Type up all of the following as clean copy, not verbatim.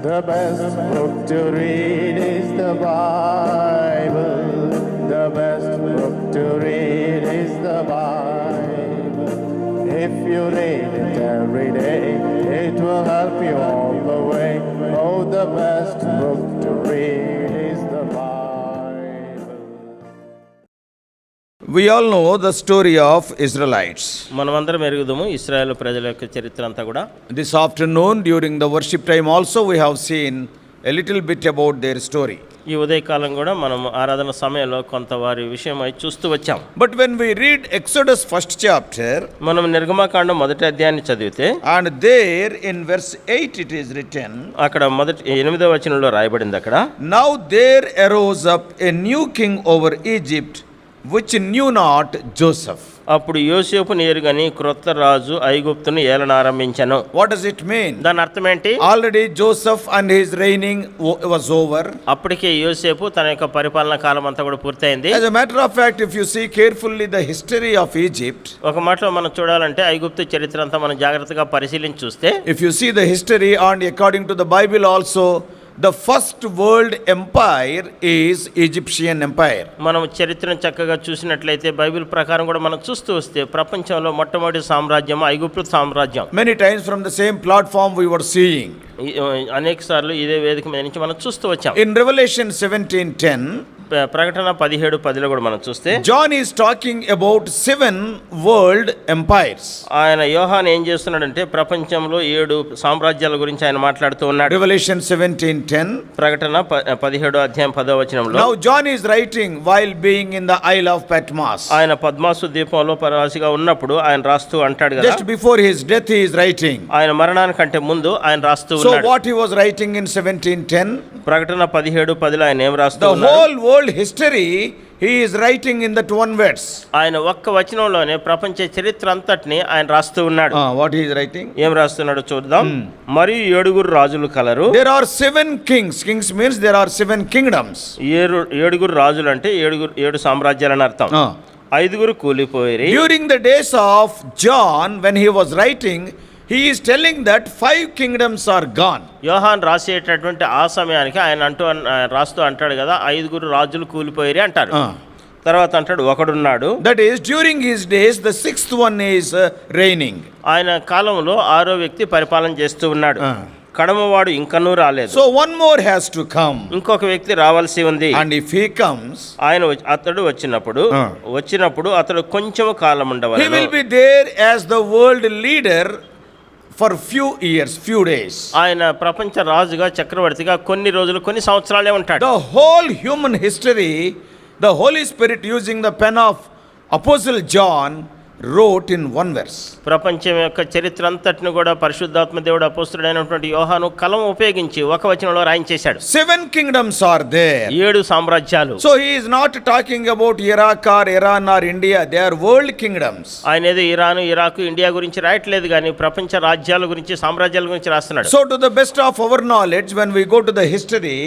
The best book to read is the Bible. The best book to read is the Bible. If you read it every day, it will help you all the way. Oh, the best book to read is the Bible. We all know the story of Israelites. మనమందరం ఎరుగుదాము ఇశ్రాయేల్ ప్రజల యొక్క చరిత్ర అంతా కూడా. This afternoon during the worship time also we have seen a little bit about their story. ఈ ఉదయకాలం కూడా మనం ఆరాధన సమయంలో కొంత వారి విషయమై చూస్తూ వచ్చాం. But when we read Exodus first chapter, మనం నిర్గమకాండం మొదటి అధ్యాయాన్ని చదివితే, and there in verse 8 it is written, అక్కడ మొదటి 8వ వచనంలో రాయబడింది అక్కడ, now there arose up a new king over Egypt which knew not Joseph. అప్పుడు యోసేపును ఎరుగని క్రొత్త రాజు ఐగుప్తును ఏలనారంభించెను. What does it mean? దాని అర్థం ఏంటి? Already Joseph and his reigning was over. అప్పటికే యోసేపు తన యొక్క పరిపాలన కాలం అంతా కూడా పూర్తయింది. As a matter of fact, if you see carefully the history of Egypt, ఒక మాటలో మనం చూడాలంటే ఐగుప్తు చరిత్ర అంతా మనం జాగ్రత్తగా పరిశీలించి చూస్తే, if you see the history and according to the Bible also, the first world empire is Egyptian empire. మనం చరిత్రను చక్కగా చూసినట్లయితే బైబిల్ ప్రకారం కూడా మనం చూస్తూ వస్తే ప్రపంచంలో మొట్టమొదటి సామ్రాజ్యం ఐగుప్తు సామ్రాజ్యం. Many times from the same platform we were seeing. అనేక సార్లు ఇదే వేదిక మీద నుంచి మనం చూస్తూ వచ్చాం. In Revelation 17:10, ప్రకటన 17:10 కూడా మనం చూస్తే, John is talking about 7 world empires. ఆయన యోహాను ఏం చేస్తున్నాడంటే ప్రపంచంలో 7 సామ్రాజ్యాల గురించి ఆయన మాట్లాడుతూ ఉన్నాడు. Revelation 17:10, ప్రకటన 17వ అధ్యాయం 10వ వచనంలో, now John is writing while being in the Isle of Patmos. ఆయన పద్మాసు ద్వీపంలో పరవాసిగా ఉన్నప్పుడు ఆయన రాస్తూ అంటాడు కదా, just before his death he is writing. ఆయన మరణానికంటే ముందు ఆయన రాస్తూ So ఉన్నాడు. what he was writing in 17:10, ప్రకటన 17:10 ఆయన ఏం రాస్తూ the ఉన్నాడు? whole world history he is writing in that one verse. ఆయన ఒక్క వచనంలోనే ప్రపంచ చరిత్ర అంతటిని ఆయన రాస్తూ ఉన్నాడు. What he is writing? ఏం రాస్తున్నాడో చూద్దాం. మరియు 7 రాజులు colour. There are 7 kings. Kings means there are 7 kingdoms. 7 రాజులు అంటే 7 సామ్రాజ్యాలని అర్థం. 5 కూలిపోయి. During the days of John when he was writing, he is telling that 5 kingdoms are gone. యోహాన్ రాసేటటువంటి ఆ సమయానికి ఆయన రాస్తూ అంటాడు కదా, 5 రాజులు కూలిపోయి అంటారు. తర్వాత అంటాడు ఒకడున్నాడు. That is during his days the 6th one is reigning. ఆయన కాలంలో 6వ వ్యక్తి పరిపాలన చేస్తూ ఉన్నాడు. కడమవాడు ఇంకనూ రాలేదు. So one more has to come. ఇంకొక వ్యక్తి రావాల్సి ఉంది. And if he comes, అతడు వచ్చినప్పుడు అతడు కొంచెం కాలం ఉండవాలి. he will be there as the world leader for few years, few days. ఆయన ప్రపంచ రాజుగా చక్రవర్తిగా కొన్ని రోజులు కొన్ని సంవత్సరాలే ఉంటాడు. The whole human history, the Holy Spirit using the pen of Apostle John wrote in one verse. ప్రపంచం యొక్క చరిత్ర అంతటిని కూడా పరిశుద్ధాత్మ దేవుడు అపోస్తలుడైనటువంటి యోహాను కలం ఉపయోగించి ఒక వచనంలో రాయించేశాడు. 7 kingdoms are there. 7 సామ్రాజ్యాలు. So he is not talking about Iraq or Iran or India. They are world kingdoms. ఆయన ఏదో ఇరాక్ ఇండియా గురించి రాయట్లేదు కానీ ప్రపంచ రాజ్యాల గురించి సామ్రాజ్యాల గురించి రాస్తున్నాడు. So to the best of our knowledge, when we go to the history,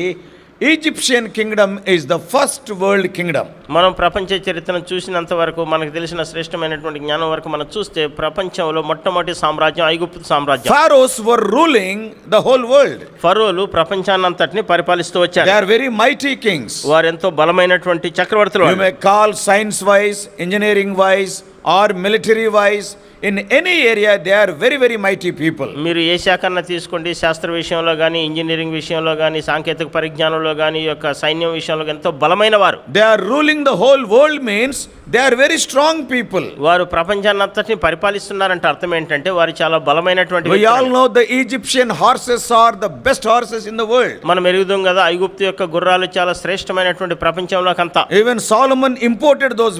Egyptian kingdom is the first world kingdom. మనం ప్రపంచ చరిత్రను చూసినంత వరకు మనకు తెలిసిన శ్రేష్టమైనటువంటి జ్ఞానం వరకు మనం చూస్తే ప్రపంచంలో మొట్టమొదటి సామ్రాజ్యం ఐగుప్తు సామ్రాజ్యం. Pharaohs were ruling the whole world. ఫరోలు ప్రపంచాన్నంతటిని పరిపాలిస్తూ వచ్చారు. They are very mighty kings. వారు ఎంతో బలమైనటువంటి చక్రవర్తులు. You may call science wise, engineering wise or military wise. In any area they are very very mighty people. మీరు ఏ శాఖన తీసుకోండి, శాస్త్ర విషయంలో కానీ ఇంజనీరింగ్ విషయంలో కానీ సాంకేతిక పరిజ్ఞానంలో కానీ యొక్క సైన్యం విషయంలో ఎంతో బలమైన వారు. They are ruling the whole world means they are very strong people. వారు ప్రపంచాన్నంతటిని పరిపాలిస్తున్నారంటే అర్థం ఏంటంటే వారు చాలా బలమైనటువంటి. We all know the Egyptian horses are the best horses in the world. మనం ఎరుగుదాం కదా ఐగుప్తు యొక్క గుర్రాలు చాలా శ్రేష్టమైనటువంటి ప్రపంచంలోకంతా. Even Solomon imported those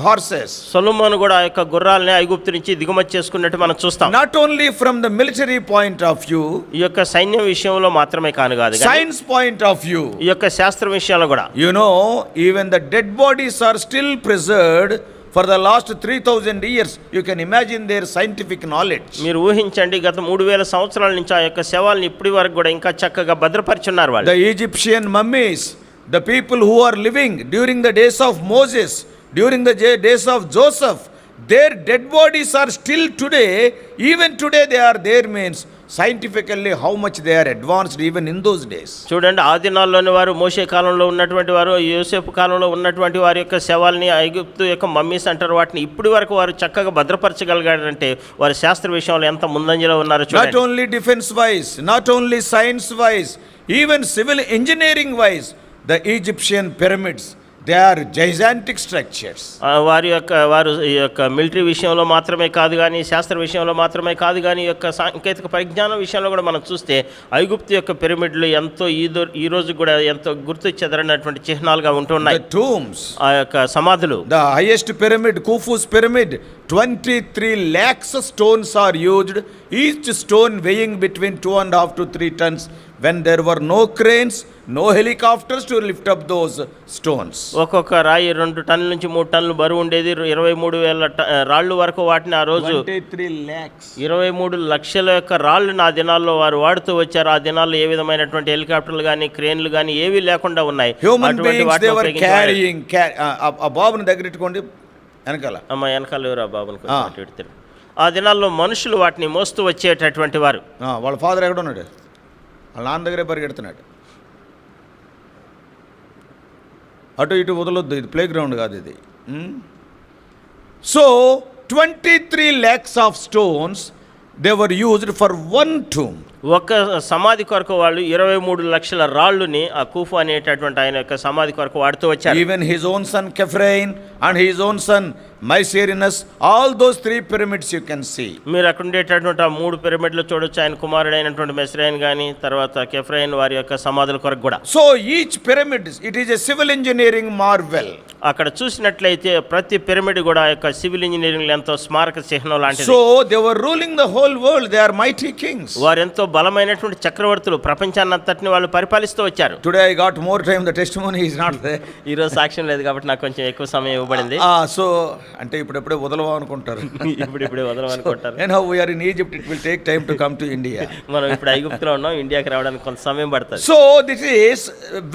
horses. సొలొమోను కూడా ఆ యొక్క గుర్రాలని ఐగుప్తు నుంచి దిగుమతి చేసుకున్నట్టు మనం చూస్తాం. Not only from the military point of view, ఈ యొక్క సైన్యం విషయంలో మాత్రమే కాదు, science point of view, ఈ యొక్క శాస్త్ర విషయాల్లో కూడా. You know, even the dead bodies are still preserved for the last 3000 years. You can imagine their scientific knowledge. మీరు ఊహించండి, గత 3000 సంవత్సరాల నుంచి ఆ యొక్క శవాలను ఇప్పటి వరకు కూడా ఇంకా చక్కగా భద్రపరిచున్నారు వాళ్ళు. The Egyptian mummies, the people who are living during the days of Moses, during the days of Joseph, their dead bodies are still today, even today they are there means scientifically how much they are advanced even in those days. చూడండి, ఆ దినాల్లోని వారు మోషే కాలంలో ఉన్నటువంటి వారు, యోసేపు కాలంలో ఉన్నటువంటి వారి యొక్క శవాల్ని ఐగుప్తు యొక్క మమ్మీస్ అంటారు, వాటిని ఇప్పటి వరకు వారు చక్కగా భద్రపరచగలిగారంటే వారి శాస్త్ర విషయంలో ఎంత ముందంజలో ఉన్నారో Not చూడండి. only defense wise, not only science wise, even civil engineering wise, the Egyptian pyramids, they are gigantic structures. వారు ఈ యొక్క మిలిటరీ విషయంలో మాత్రమే కాదు కానీ, శాస్త్ర విషయంలో మాత్రమే కాదు కానీ, ఈ యొక్క సాంకేతిక పరిజ్ఞానం విషయంలో కూడా మనం చూస్తే ఐగుప్తు యొక్క పిరమిడ్లు ఎంతో ఈ రోజు కూడా ఎంతో గుర్తు చెదరనటువంటి చిహ్నాలుగా ఉంటున్నాయి. The tombs, ఆ యొక్క సమాధులు, the highest pyramid, Khufu's pyramid, 23 lakhs stones are used, each stone weighing between 2.5 to 3 tons, when there were no cranes, no helicopters to lift up those stones. ఒక్కొక్క రాయి 2 టన్నుల నుంచి 3 టన్నులు బరువు ఉండేది. 23,000 రాళ్ళు వరకు వాటిని ఆ రోజు 23 lakhs. 23 లక్షల యొక్క రాళ్ళు ఆ దినాల్లో వారు వాడుతూ వచ్చారు. ఆ దినాల్లో ఏ విధమైనటువంటి హెలికాప్టర్లు కానీ, క్రేన్లు కానీ ఏవీ లేకుండా ఉన్నాయి. Human beings they were carrying. ఆ బాబుని దగ్గరెట్టుకోండి వెనకాల. అమ్మ వెనకాల ఎవరు ఆ బాబుని పెడతారు. ఆ దినాల్లో మనుషులు వాటిని మోస్తూ వచ్చేటటువంటి వారు. వాళ్ళ ఫాదర్ ఎక్కడ ఉన్నాడు? వాళ్ళ నాన్న దగ్గరే పరిగెడుతున్నాడు. అటు ఇటు వదలొద్దు, ఇది ప్లే గ్రౌండ్ కాదు ఇది. So 23 lakhs of stones they were used for one tomb. ఒక సమాధి కొరకు వాళ్ళు 23 లక్షల రాళ్ళుని ఆ కూఫు అనేటటువంటి ఆయన యొక్క సమాధి కొరకు వాడుతూ వచ్చారు. Even his own son Kephraim and his own son Mycerinus, all those 3 pyramids you can see. మీరు అక్కడ ఉండేటటువంటి ఆ 3 పిరమిడ్లు చూడొచ్చు. ఆయన కుమారుడైనటువంటి మెస్రైన్ కానీ, తర్వాత కెఫ్రైన్ వారి యొక్క సమాధుల కొరకు కూడా. So each pyramid, it is a civil engineering marvel. అక్కడ చూసినట్లయితే ప్రతి పిరమిడ్ కూడా యొక్క సివిల్ ఇంజనీరింగ్ ఎంతో స్మారక చిహ్నం లాంటిది. So they were ruling the whole world. They are mighty kings. వారు ఎంతో బలమైనటువంటి చక్రవర్తులు, ప్రపంచాన్నంతటిని వాళ్ళు పరిపాలిస్తూ వచ్చారు. Today I got more time. The testimony is not there. ఈ రోజు సాక్ష్యం లేదు కాబట్టి నాకు కొంచెం ఎక్కువ సమయం ఇవ్వబడింది. So అంటే ఇప్పుడెప్పుడే వదలవా అనుకుంటారు. ఇప్పుడే వదలమనుకుంటారు. And how we are in Egypt, it will take time to come to India. మనం ఇప్పుడు ఐగుప్తులో ఉన్నాం, ఇండియాకి రావడానికి కొంత సమయం పడుతుంది. So this is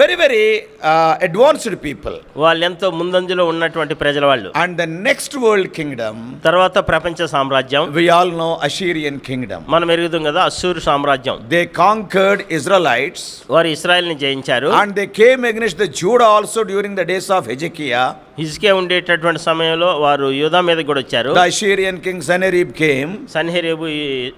very very advanced people. వాళ్ళు ఎంతో ముందంజలో ఉన్నటువంటి ప్రజల వాళ్ళు. And the next world kingdom, తర్వాత ప్రపంచ సామ్రాజ్యం, we all know Assyrian kingdom. మనం ఎరుగుదాం కదా, అస్సూరు సామ్రాజ్యం. They conquered Israelites. వారు ఇశ్రాయేలుని జయించారు. And they came against the Judah also during the days of Hezekiah. హిజ్కియా ఉండేటటువంటి సమయంలో వారు యూదా మీద కూడా వచ్చారు. The Assyrian king Sennacherib came. సన్హెరీబు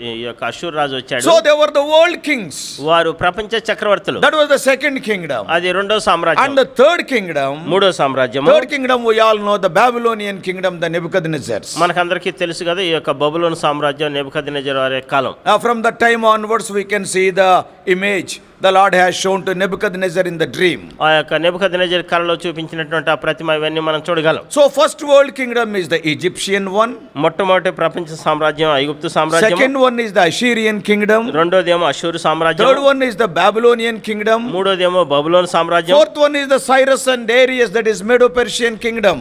ఈ యొక్క అష్షూరు రాజు వచ్చాడు. So they were the world kings. వారు ప్రపంచ చక్రవర్తులు. That was the second kingdom. అది రెండో సామ్రాజ్యం. And the third kingdom, మూడో సామ్రాజ్యం. third kingdom we all know, the Babylonian kingdom, the Nebuchadnezzar. మనకందరికీ తెలుసు కదా ఈ యొక్క బబులోను సామ్రాజ్యం, నెబుకద్నెజర్ వారి కాలం. From that time onwards we can see the image the Lord has shown to Nebuchadnezzar in the dream. ఆ యొక్క నెబుకద్నెజర్ కలలో చూపించినటువంటి ఆ ప్రతిమ ఇవన్నీ మనం చూడగలం. So first world kingdom is the Egyptian one. మొట్టమొదటి ప్రపంచ సామ్రాజ్యం ఐగుప్తు సామ్రాజ్యం. Second one is the Assyrian kingdom. రెండోదేమో అష్షూరు సామ్రాజ్యం. Third one is the Babylonian kingdom. మూడోదేమో బబులోను సామ్రాజ్యం. Fourth one is the Cyrus and Darius, that is Medo-Persian kingdom.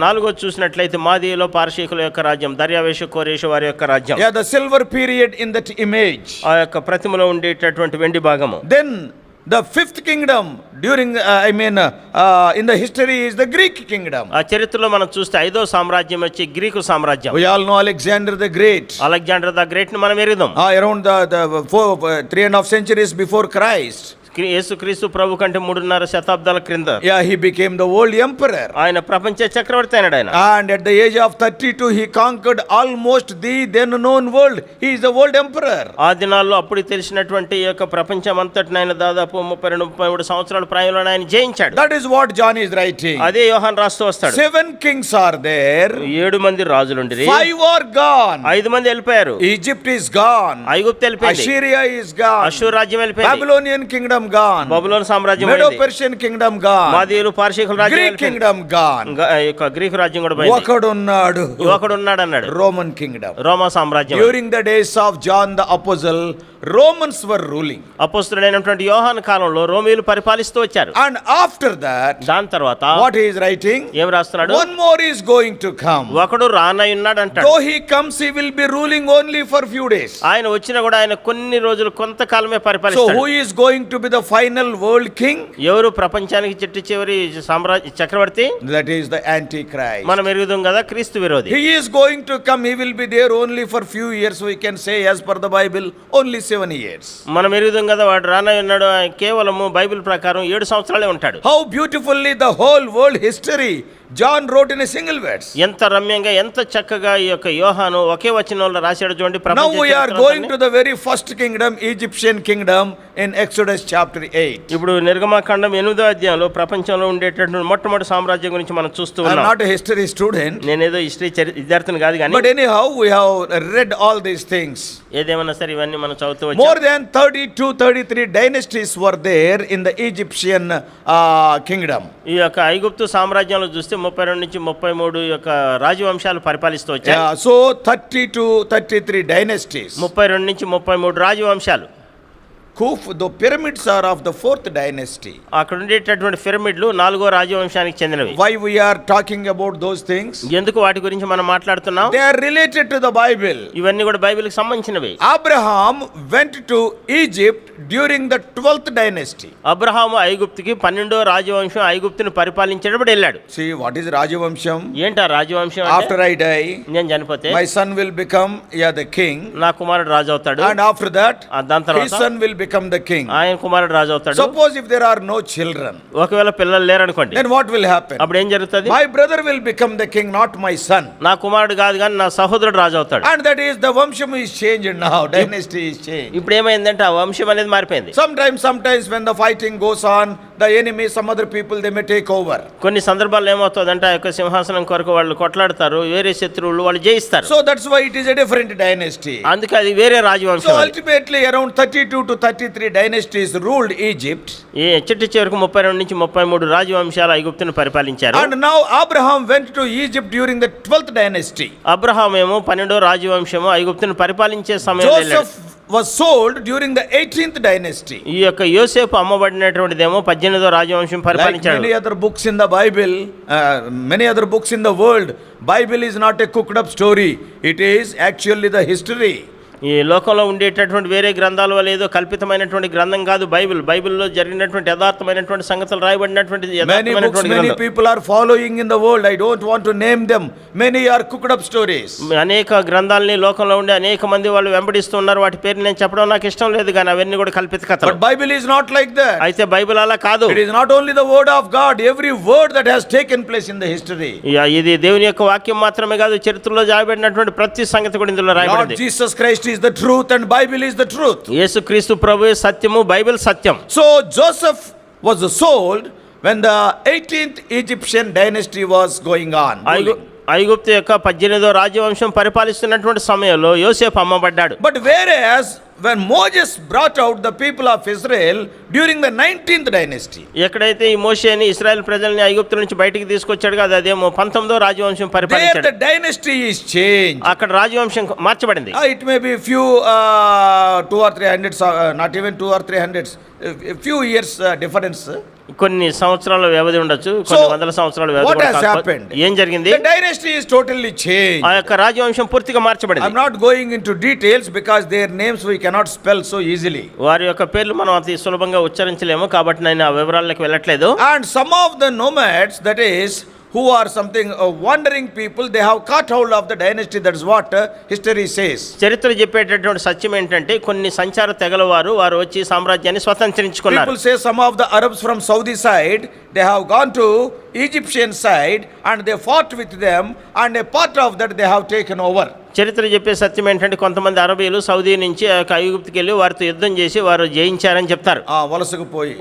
నాలుగో చూసినట్లయితే మాదీయులో పార్షికుల యొక్క రాజ్యం, దర్యావేషు కోరేషు వారి యొక్క రాజ్యం. Yeah, the silver period in that image. ఆ యొక్క ప్రతిమలో ఉండేటటువంటి వెండి భాగము. Then the fifth kingdom during in the history is the Greek kingdom. ఆ చరిత్రలో మనం చూస్తే ఐదో సామ్రాజ్యం వచ్చి గ్రీకు సామ్రాజ్యం. We all know Alexander the Great. Alexander the great ని మనం ఎరుగుదాం. Around the 3.5 centuries before Christ. యేసుక్రీస్తు ప్రభు కంటే 3.5 శతాబ్దాల క్రింద Yeah, he became the world emperor. ఆయన ప్రపంచ చక్రవర్తి అయినాడు ఆయన. And at the age of 32 he conquered almost the then known world. He is the world emperor. ఆ దినాల్లో అప్పుడు తెలిసినటువంటి ఈ యొక్క ప్రపంచం అంతటిని ఆయన దాదాపు 32-33 సంవత్సరాల ప్రాయంలో ఆయన జయించాడు. That is what John is writing. అదే యోహాన్ రాస్తూ వస్తాడు. 7 kings are there. 7 మంది రాజులుండిరి. 5 are gone. 5 మంది వెళ్ళిపోయారు. Egypt is gone. ఐగుప్తు వెళ్ళిపోయింది. Assyria is gone. అష్షూరు రాజ్యం వెళ్ళిపోయింది. Babylonian kingdom gone. బబులోను సామ్రాజ్యం Medo-Persian kingdom gone. మాదీయులు పార్షికుల రాజ్యం Greek kingdom gone. గ్రీకు రాజ్యం కూడా పోయింది. ఒకడున్నాడు అన్నాడు. Roman kingdom. రోమా సామ్రాజ్యం. During the days of John the Apostle, Romans were ruling. అపోస్తలుడైనటువంటి యోహాను కాలంలో రోమీయులు పరిపాలిస్తూ వచ్చారు. And after that, దాని తర్వాత what he is writing? ఏం రాస్తున్నాడు? One more is going to come. ఒకడు రానయ్యున్నాడు అంటాడు. Though he comes, he will be ruling only for few days. ఆయన వచ్చినా కూడా ఆయన కొన్ని రోజులు కొంతకాలమే So పరిపాలిస్తాడు. who is going to be the final world king? ఎవరు ప్రపంచానికి చిట్ట చివరి సామ్రాజ్య చక్రవర్తి? That is the Antichrist. మనం ఎరుగుదాం కదా క్రీస్తు విరోధి. He is going to come. He will be there only for few years. We can say as per the Bible only 7 years. మనం ఎరుగుదాం కదా వాడు రానయ్యున్నాడు, కేవలము బైబిల్ ప్రకారం 7 సంవత్సరాలే ఉంటాడు. How beautifully the whole world history John wrote in a single words. ఎంత రమ్యంగా ఎంత చక్కగా ఈ యొక్క యోహాను ఒకే వచనంలో రాశాడు చూడండి. Now we are going to the very first kingdom, Egyptian kingdom, in Exodus chapter 8. ఇప్పుడు నిర్గమకాండం 8వ అధ్యాయంలో ప్రపంచంలో ఉండేటటువంటి మొట్టమొదటి సామ్రాజ్యం గురించి మనం చూస్తూ I am ఉన్నాం. not a history student, నేనేదో హిస్టరీ విద్యార్థిని కాదు కానీ but anyhow we have read all these things. ఏదేమన్నా సరే ఇవన్నీ మనం చదువుతూ More వచ్చాం. than 33 dynasties were there in the Egyptian kingdom. ఈ యొక్క ఐగుప్తు సామ్రాజ్యంలో చూస్తే 32 నుంచి 33 యొక్క రాజవంశాలు పరిపాలిస్తూ వచ్చాయి. Yeah, so 30 to 33 dynasties. 32 నుంచి 33 రాజవంశాలు. Khufu, the pyramids are of the 4th dynasty. అక్కడ ఉండేటటువంటి పిరమిడ్లు 4వ రాజవంశానికి చెందినవి. Why we are talking about those things? ఎందుకు వాటి గురించి మనం మాట్లాడుతున్నాం? They are related to the Bible. ఇవన్నీ కూడా బైబిల్కి సంబంధించినవి. Abraham went to Egypt during the 12th dynasty. Abraham ఐగుప్తుకి 12వ రాజవంశం ఐగుప్తును పరిపాలించేటప్పుడు వెళ్ళాడు. See, what is Rajavamsham? ఏంటా రాజవంశం అంటే? After I die, నేను చనిపోతే my son will become the king. నా కుమారుడు రాజు అవుతాడు. And after that, దాని his తర్వాత son will become the king. ఆయన కుమారుడు రాజు అవుతాడు. Suppose if there are no children, ఒకవేళ పిల్లలు లేరనుకోండి, then what will happen? అప్పుడు ఏం జరుగుతుంది? My brother will become the king, not my son. నా కుమారుడు కాదు కానీ నా సహోదరుడు రాజు అవుతాడు. And that is the Vamsham is changed now. Dynasty is changed. ఇప్పుడు ఏమైందంటే ఆ వంశం అనేది మారిపోయింది. Sometimes when the fighting goes on, the enemy, some other people, they may take over. కొన్ని సందర్భాల్లో ఏమవుతుందంటే ఆ యొక్క సింహాసనం కొరకు వాళ్ళు కొట్లాడతారు, వేరే శత్రువులు వాళ్ళు జయిస్తారు. So that's why it is a different dynasty. అందుకే అది వేరే రాజవంశం. So ultimately around 32 to 33 dynasties ruled Egypt. ఈ చిట్ట చివరకు 32 నుంచి 33 రాజవంశాలు ఐగుప్తును పరిపాలించారు. And now Abraham went to Egypt during the 12th dynasty. Abraham ఏమో 12వ రాజవంశము ఐగుప్తును పరిపాలించే సమయంలో వెళ్ళాడు. Joseph was sold during the 18th dynasty. ఈ యొక్క యోసేపు అమ్మబడినటువంటిదేమో 18వ రాజవంశం Like పరిపాలించాడు. many other books in the Bible, many other books in the world, Bible is not a cooked up story. It is actually the history. ఈ లోకంలో ఉండేటటువంటి వేరే గ్రంథాల వల్ల ఏదో కల్పితమైనటువంటి గ్రంథం కాదు బైబిల్. బైబిల్లో జరిగినటువంటి యథార్థమైనటువంటి సంగతులు రాయబడినటువంటి Many books, many people are following in the world. I don't want to name them. Many are cooked up stories. అనేక గ్రంథాలని లోకంలో ఉండే అనేక మంది వాళ్ళు వెంబడిస్తున్నారు. వాటి పేరు నేను చెప్పడం నాకు ఇష్టం లేదు కానీ అవన్నీ కూడా కల్పిత కథలు. But Bible is not like that. అయితే బైబిల్ అలా కాదు. It is not only the word of God. Every word that has taken place in the history. ఇది దేవుని యొక్క వాక్యం మాత్రమే కాదు, చరిత్రలో రాయబడినటువంటి ప్రతి సంగతి కూడా ఇందులో Lord రాయబడింది. Jesus Christ is the truth and Bible is the truth. యేసుక్రీస్తు ప్రభువే సత్యము, Bible Satyam. So Joseph was sold when the 18th Egyptian dynasty was going on. ఐగుప్తు యొక్క 18వ రాజవంశం పరిపాలిస్తున్నటువంటి సమయంలో యోసేపు అమ్మబడ్డాడు. But whereas when Moses brought out the people of Israel during the 19th dynasty. ఎక్కడైతే ఈ మోషేని ఇశ్రాయేల్ ప్రజల్ని ఐగుప్తు నుంచి బయటికి తీసుకొచ్చాడు కదా, అదేమో 19వ రాజవంశం There పరిపాలించాడు. the dynasty is changed. అక్కడ రాజవంశం మార్చబడింది. It may be few 2 or 3 hundreds, not even 2 or 3 hundreds, a few years difference. కొన్ని సంవత్సరాల వ్యవధి ఉండొచ్చు, కొన్ని వందల సంవత్సరాల వ్యవధి what కూడా has కాకపోతే happened? ఏం జరిగింది? The dynasty is totally changed. ఆ యొక్క రాజవంశం పూర్తిగా మార్చబడింది. I'm not going into details because their names we cannot spell so easily. వారి యొక్క పేర్లు మనం అతి సులభంగా ఉచ్చరించలేము కాబట్టి నేను ఆ వివరాలకు వెళ్ళట్లేదు. And some of the nomads, that is, who are something wandering people, they have caught hold of the dynasty. That's what history says. చరిత్ర చెప్పేటటువంటి సత్యం ఏంటంటే కొన్ని సంచార తెగల వారు వచ్చి సామ్రాజ్యాన్ని స్వతంత్రించుకున్నారు. People say some of the Arabs from Saudi side, they have gone to Egyptian side and they fought with them and a part of that they have taken over. చరిత్ర చెప్పే సత్యం ఏంటంటే కొంతమంది అరబీలు సౌదీ నుంచి ఐగుప్తుకి వెళ్ళి వారితో యుద్ధం చేసి వారు జయించారని చెప్తారు.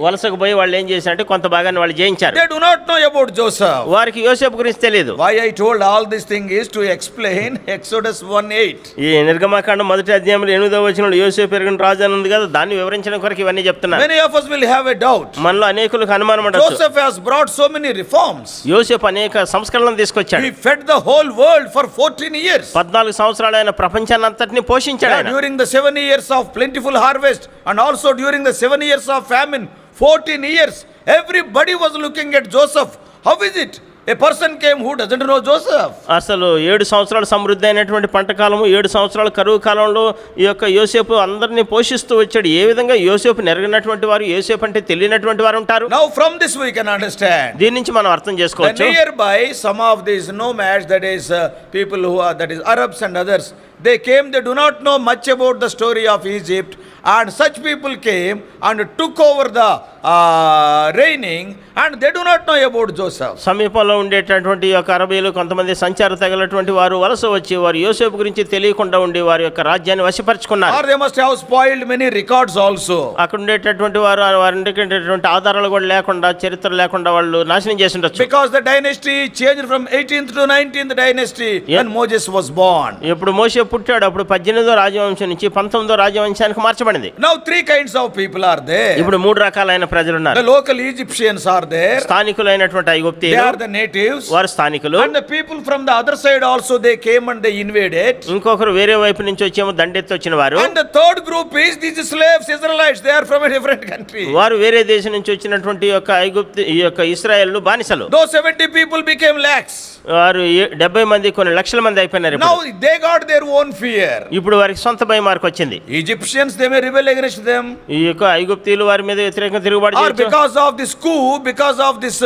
వలసకు పోయి వాళ్ళు ఏం చేశారంటే కొంత భాగాన్ని వాళ్ళు జయించారు. They do not know about Joseph. వారికి యోసేపు గురించి తెలియదు. Why I told all this thing is to explain Exodus 1:8. ఈ నిర్గమకాండం 1వ అధ్యాయంలో 8వ వచనంలో యోసేపు పెరిగిన రాజు అని ఉంది కదా, దాన్ని వివరించడం కొరకు ఇవన్నీ చెప్తున్నారు. Many of us will have a doubt. మనలో అనేకులకు అనుమానం ఉండొచ్చు. Joseph has brought so many reforms. యోసేపు అనేక సంస్కరణలు తీసుకొచ్చాడు. He fed the whole world for 14 years. 14 సంవత్సరాలు ఆయన ప్రపంచాన్నంతటిని పోషించాడు. During the 7 years of plentiful harvest and also during the 7 years of famine, 14 years, everybody was looking at Joseph. How is it? A person came who doesn't know Joseph. అసలు 7 సంవత్సరాలు సమృద్ధి అయినటువంటి పంట కాలము, 7 సంవత్సరాలు కరువు కాలంలో ఈ యొక్క యోసేపు అందరినీ పోషిస్తూ వచ్చాడు. ఏ విధంగా యోసేపు నెరగినటువంటి వారు, యోసేపు అంటే తెలియనటువంటి వారు ఉంటారు. Now from this we can understand. దీని నుంచి మనం అర్థం చేసుకోవచ్చు. Nearby some of these nomads, that is people who are, that is Arabs and others, they came, they do not know much about the story of Egypt, and such people came and took over the reigning, and they do not know about Joseph. సమీపంలో ఉండేటటువంటి యొక్క అరబీలు కొంతమంది సంచార తగినటువంటి వారు వలస వచ్చి వారు యోసేపు గురించి తెలియకుండా ఉండి వారి యొక్క రాజ్యాన్ని వశపరుచుకున్నారు. Or they must have spoiled many records also. అక్కడ ఉండేటటువంటి వారు వారికి ఆధారాలు కూడా లేకుండా, చరిత్ర లేకుండా వాళ్ళు నాశనం చేసి ఉండొచ్చు. Because the dynasty changed from 18th to 19th dynasty when Moses was born. ఇప్పుడు మోషే పుట్టాడు, అప్పుడు 18వ రాజవంశం నుంచి 19వ రాజవంశానికి మార్చబడింది. Now three kinds of people are there. ఇప్పుడు 3 రకాలైన ప్రజలు ఉన్నారు. The local Egyptians are there. స్థానికులైనటువంటి They ఐగుప్తీయులు, are the natives. వారు స్థానికులు. And the people from the other side also, they came and they invaded. ఇంకొకరు వేరే వైపు నుంచి వచ్చేమో దండెత్తి వచ్చిన వారు. And the third group is these slaves, Israelites. They are from a different country. వారు వేరే దేశం నుంచి వచ్చినటువంటి యొక్క ఐగుప్తు ఈ యొక్క ఇశ్రాయేలు బానిసలు. Those 70 people became lakhs. వారు 70 మంది, కొన్ని లక్షల మంది అయిపోయినారు. Now they got their own fear. ఇప్పుడు వారికి సొంత భయం మార్కు వచ్చింది. Egyptians, they may rebel against them. ఈ యొక్క ఐగుప్తీయులు వారి మీద వ్యతిరేకంగా తిరుగుబాటు Or చేయొచ్చు. because of this coup, because of this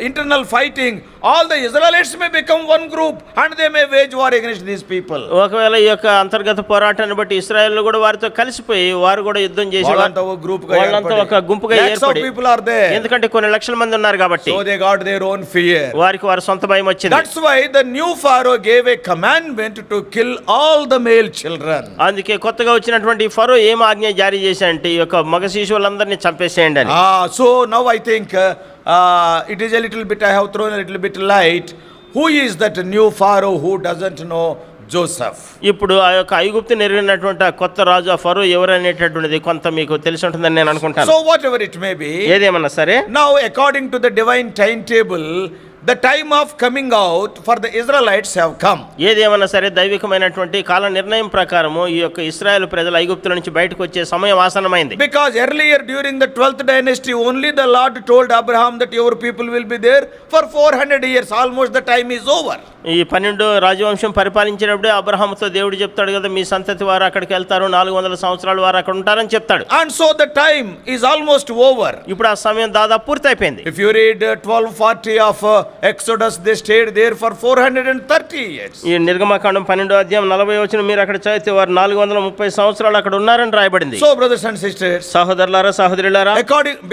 internal fighting, all the Israelites may become one group and they may wage war against these people. ఒకవేళ ఈ యొక్క అంతర్గత పోరాటాన్ని బట్టి ఇశ్రాయేలు కూడా వారితో కలిసిపోయి వారు కూడా యుద్ధం చేసి వాళ్ళంతా ఒక గ్రూప్ గా వాళ్ళంతా ఒక గుంపుగా Lakhs of ఏర్పడి, people are there. ఎందుకంటే కొన్ని లక్షల మంది ఉన్నారు కాబట్టి So they got their own fear. వారికి వారి సొంత భయం వచ్చింది. That's why the new Pharaoh gave a commandment to kill all the male children. అందుకే కొత్తగా వచ్చినటువంటి ఫరో ఏం ఆజ్ఞ జారీ చేశాడంటే ఈ యొక్క మగ శిశువులందరినీ చంపేసేయండి అని. So now I think it is a little bit, I have thrown a little bit light. Who is that new Pharaoh who doesn't know Joseph? ఇప్పుడు ఆ యొక్క ఐగుప్తు నెరిగినటువంటి ఆ కొత్త రాజు ఆ ఫరో ఎవరనేటటువంటిది కొంత మీకు తెలిసి ఉంటుందని నేను అనుకుంటాను. So whatever it may be, ఏదేమన్నా సరే, now according to the divine timetable, the time of coming out for the Israelites have come. ఏదేమన్నా సరే దైవికమైనటువంటి కాల నిర్ణయం ప్రకారము ఈ యొక్క ఇశ్రాయేలు ప్రజలు ఐగుప్తుల నుంచి బయటకు వచ్చే సమయం ఆసన్నమైంది. Because earlier during the 12th dynasty only the Lord told Abraham that your people will be there for 400 years. Almost the time is over. ఈ 12 రాజవంశం పరిపాలించినప్పుడే అబ్రహాముతో దేవుడు చెప్తాడు కదా, మీ సంతతి వారు అక్కడికి వెళ్తారు, 400 సంవత్సరాలు వారు అక్కడ ఉంటారని చెప్తాడు. And so the time is almost over. ఇప్పుడు ఆ సమయం దాదాపు పూర్తయిపోయింది. If you read 12:40 of Exodus, they stayed there for 430 years. ఈ నిర్గమకాండం 12వ అధ్యాయం 40వ వచనం మీరు అక్కడ చదివితే వారు 430 సంవత్సరాలు అక్కడ ఉన్నారని రాయబడింది. So brothers and sisters, సహోదరులారా సహోదరులారా,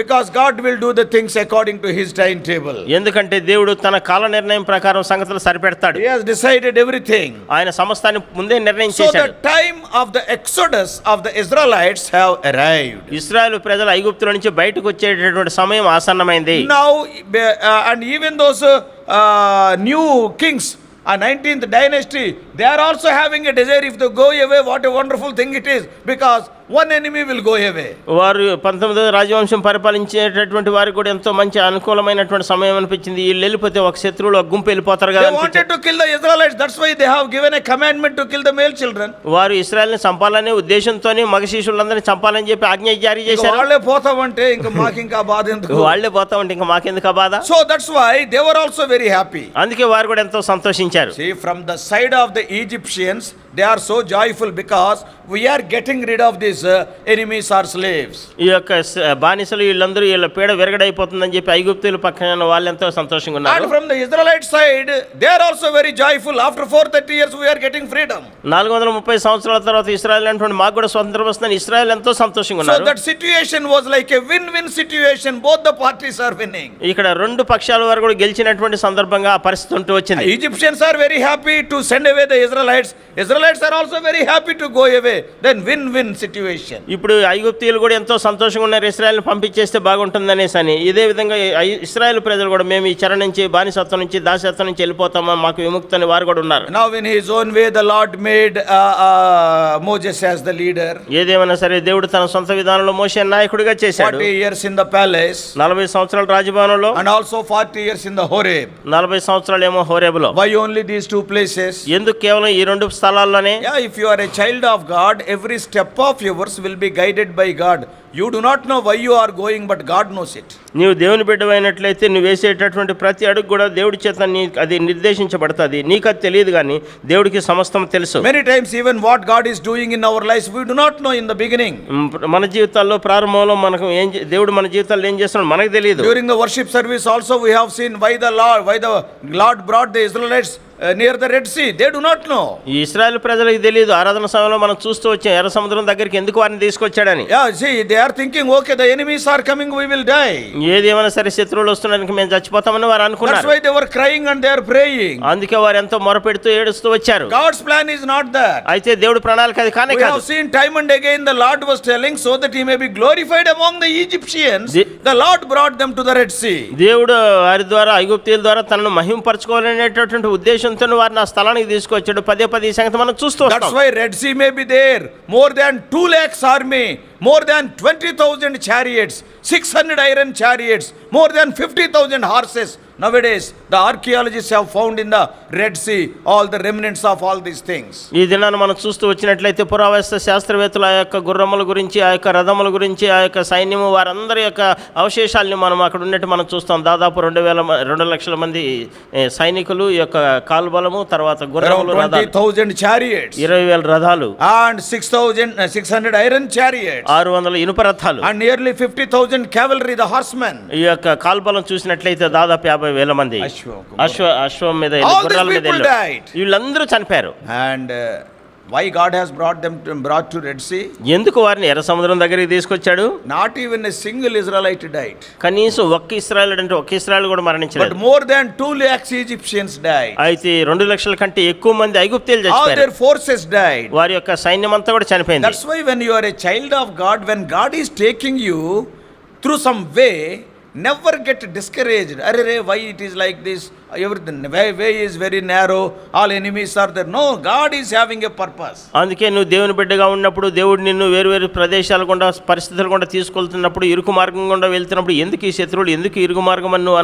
because God will do the things according to his timetable. ఎందుకంటే దేవుడు తన కాల నిర్ణయం ప్రకారం సంగతులు సరిపెడతాడు. He has decided everything. ఆయన సమస్తాన్ని ముందే నిర్ణయం So the చేశాడు. time of the exodus of the Israelites have arrived. ఇశ్రాయేలు ప్రజలు ఐగుప్తుల నుంచి బయటకు వచ్చేటటువంటి సమయం ఆసన్నమైంది. Now and even those new kings, 19th dynasty, they are also having a desire, if they go away, what a wonderful thing it is, because one enemy will go away. వారు 19వ రాజవంశం పరిపాలించేటటువంటి వారికి కూడా ఎంతో మంచి అనుకూలమైనటువంటి సమయం అనిపించింది. వీళ్ళు వెళ్ళిపోతే ఒక శత్రువులు ఒక గుంపు వెళ్ళిపోతారు కదా They wanted to kill the Israelites, that's why they have given a commandment to kill the male children. వారు ఇశ్రాయేలుని చంపాలనే ఉద్దేశంతోనే మగ శిశువులందరినీ చంపాలని చెప్పి ఆజ్ఞ జారీ చేశారు. వాళ్ళే పోతామంటే ఇంకా మాకు ఇంకా బాధ ఎందుకు? వాళ్ళే పోతా ఉంటే ఇంకా మాకెందుకు ఆ బాధ? So that's why they were also very happy. అందుకే వారు కూడా ఎంతో సంతోషించారు. See, from the side of the Egyptians, they are so joyful because we are getting rid of these enemies or slaves. ఈ యొక్క బానిసలు వీళ్ళందరూ వీళ్ళ పీడ విరగడైపోతుందని చెప్పి ఐగుప్తుల పక్కన వాళ్ళు ఎంతో సంతోషంగా And ఉన్నారు. from the Israelite side, they are also very joyful. After 430 years, we are getting freedom. 430 సంవత్సరాల తర్వాత ఇశ్రాయేల్ అంటే మాకు కూడా స్వతంత్రం వస్తుందని ఇశ్రాయేల్ ఎంతో సంతోషంగా So ఉన్నారు. that situation was like a win-win situation. Both the parties are winning. ఇక్కడ రెండు పక్షాల వారు కూడా గెలిచినటువంటి సందర్భంగా ఆ పరిస్థితి ఉంటూ వచ్చింది. Egyptians are very happy to send away the Israelites. Israelites are also very happy to go away. Then win-win situation. ఇప్పుడు ఐగుప్తీయులు కూడా ఎంతో సంతోషంగా ఉన్నారు, ఇశ్రాయేల్ని పంపించేస్తే బాగుంటుందనేసి అని. ఇదే విధంగా ఇశ్రాయేల్ ప్రజలు కూడా మేము ఈ చెర నుంచి, బానిసత్వం నుంచి, దాసత్వం నుంచి వెళ్ళిపోతామా, మాకు విముక్తి అని వారు కూడా ఉన్నారు. Now in his own way, the Lord made Moses as the leader. ఏదేమైనా సరే దేవుడు తన సొంత విధానంలో మోషే నాయకుడిగా చేశాడు. 40 years in the palace. 40 సంవత్సరాలు రాజభవనంలో, And also 40 years in the Horeb. 40 సంవత్సరాలు ఏమో హోరేబులో. Why only these two places? ఎందుకు కేవలం ఈ 2 స్థలాల్లోనే. Yeah, if you are a child of God, every step of yours will be guided by God. You do not know why you are going, but God knows it. నీవు దేవుని బిడ్డవైనట్లయితే నువ్వు వేసేటటువంటి ప్రతి అడుగు కూడా దేవుడి చేత అది నిర్దేశించబడుతుంది. నీకు అది తెలియదు కానీ దేవుడికి సమస్తం తెలుసు. Many times even what God is doing in our lives, we do not know in the beginning. మన జీవితాల్లో ప్రారంభంలో మనకు దేవుడు మన జీవితాల్లో ఏం చేస్తున్నాడు మనకు తెలియదు. During the worship service also we have seen why the Lord brought the Israelites near the Red Sea. They do not know. ఈ ఇశ్రాయేలు ప్రజలకు తెలియదు. ఆరాధన సమయంలో మనం చూస్తూ వచ్చాం ఎర్ర సముద్రం దగ్గరికి ఎందుకు వారిని తీసుకొచ్చాడని. Yeah, see, they are thinking, okay, the enemies are coming, we will die. ఏది ఏమైనా సరే శత్రువులు వస్తున్నానికి మేము చచ్చిపోతామని వారు అనుకున్నారు. That's why they were crying and they are praying. అందుకే వారు ఎంతో మొరపెడుతూ ఏడుస్తూ వచ్చారు. God's plan is not that. అయితే దేవుడి ప్రణాళిక అది కానే We కాదు. have seen time and again the Lord was telling so that he may be glorified among the Egyptians. The Lord brought them to the Red Sea. దేవుడు వారి ద్వారా ఐగుప్తీయుల ద్వారా తనను మహింపరచుకోవాలనేటటువంటి ఉద్దేశంతో వారిని ఆ స్థలానికి తీసుకొచ్చాడు. పదే ఈ సంగతి మనం చూస్తూ వస్తాం. That's why Red Sea may be there. More than 2 lakhs army, more than 20,000 chariots, 600 iron chariots, more than 50,000 horses. Nowadays, the archaeologists have found in the Red Sea all the remnants of all these things. ఈ దినాన్ని మనం చూస్తూ వచ్చినట్లయితే పురావస్తు శాస్త్రవేత్తలు ఆ యొక్క గుర్రముల గురించి, ఆ యొక్క రథముల గురించి, ఆ యొక్క సైన్యము వారందరి యొక్క అవశేషాలని మనం అక్కడ ఉన్నట్టు మనం చూస్తాం. దాదాపు 2 లక్షల మంది సైనికులు, ఈ యొక్క కాల్బలము, తర్వాత గుర్రములు, 20,000 chariots, 20,000 రథాలు, and 600 iron chariots, 600 ఇనుప రథాలు, and nearly 50,000 cavalry, the horsemen. ఈ యొక్క కాల్బలం చూసినట్లయితే దాదాపు 50,000 మంది అశ్వం మీద గుర్రాల మీద వీళ్ళందరూ చనిపోయారు. And why God has brought to Red Sea? ఎందుకు వారిని ఎర్ర సముద్రం దగ్గరికి తీసుకొచ్చాడు? Not even a single Israelite died. కనీసం ఒక్క ఇశ్రాయేలు అంటే ఒక్క ఇశ్రాయేలు కూడా మరణించలేదు. But more than 2 lakhs Egyptians died. అయితే 2 లక్షల కంటే ఎక్కువ మంది ఐగుప్తీయులు All చనిపోయారు. their forces died. వారి యొక్క సైన్యం అంతా కూడా చనిపోయింది. That's why when you are a child of God, when God is taking you through some way, never get discouraged. Arre, why it is like this? Everything way is very narrow, all enemies are there. No, God is having a purpose. అందుకే నువ్వు దేవుని బిడ్డగా ఉన్నప్పుడు దేవుడు నిన్ను వేరు పరిదేశాల గుండా, పరిస్థితుల గుండా తీసుకెళ్తున్నప్పుడు, ఇరుకు మార్గం గుండా వెళ్తున్నప్పుడు ఎందుకు ఈ శత్రువులు, ఎందుకు ఇరుకు మార్గం అని నువ్వు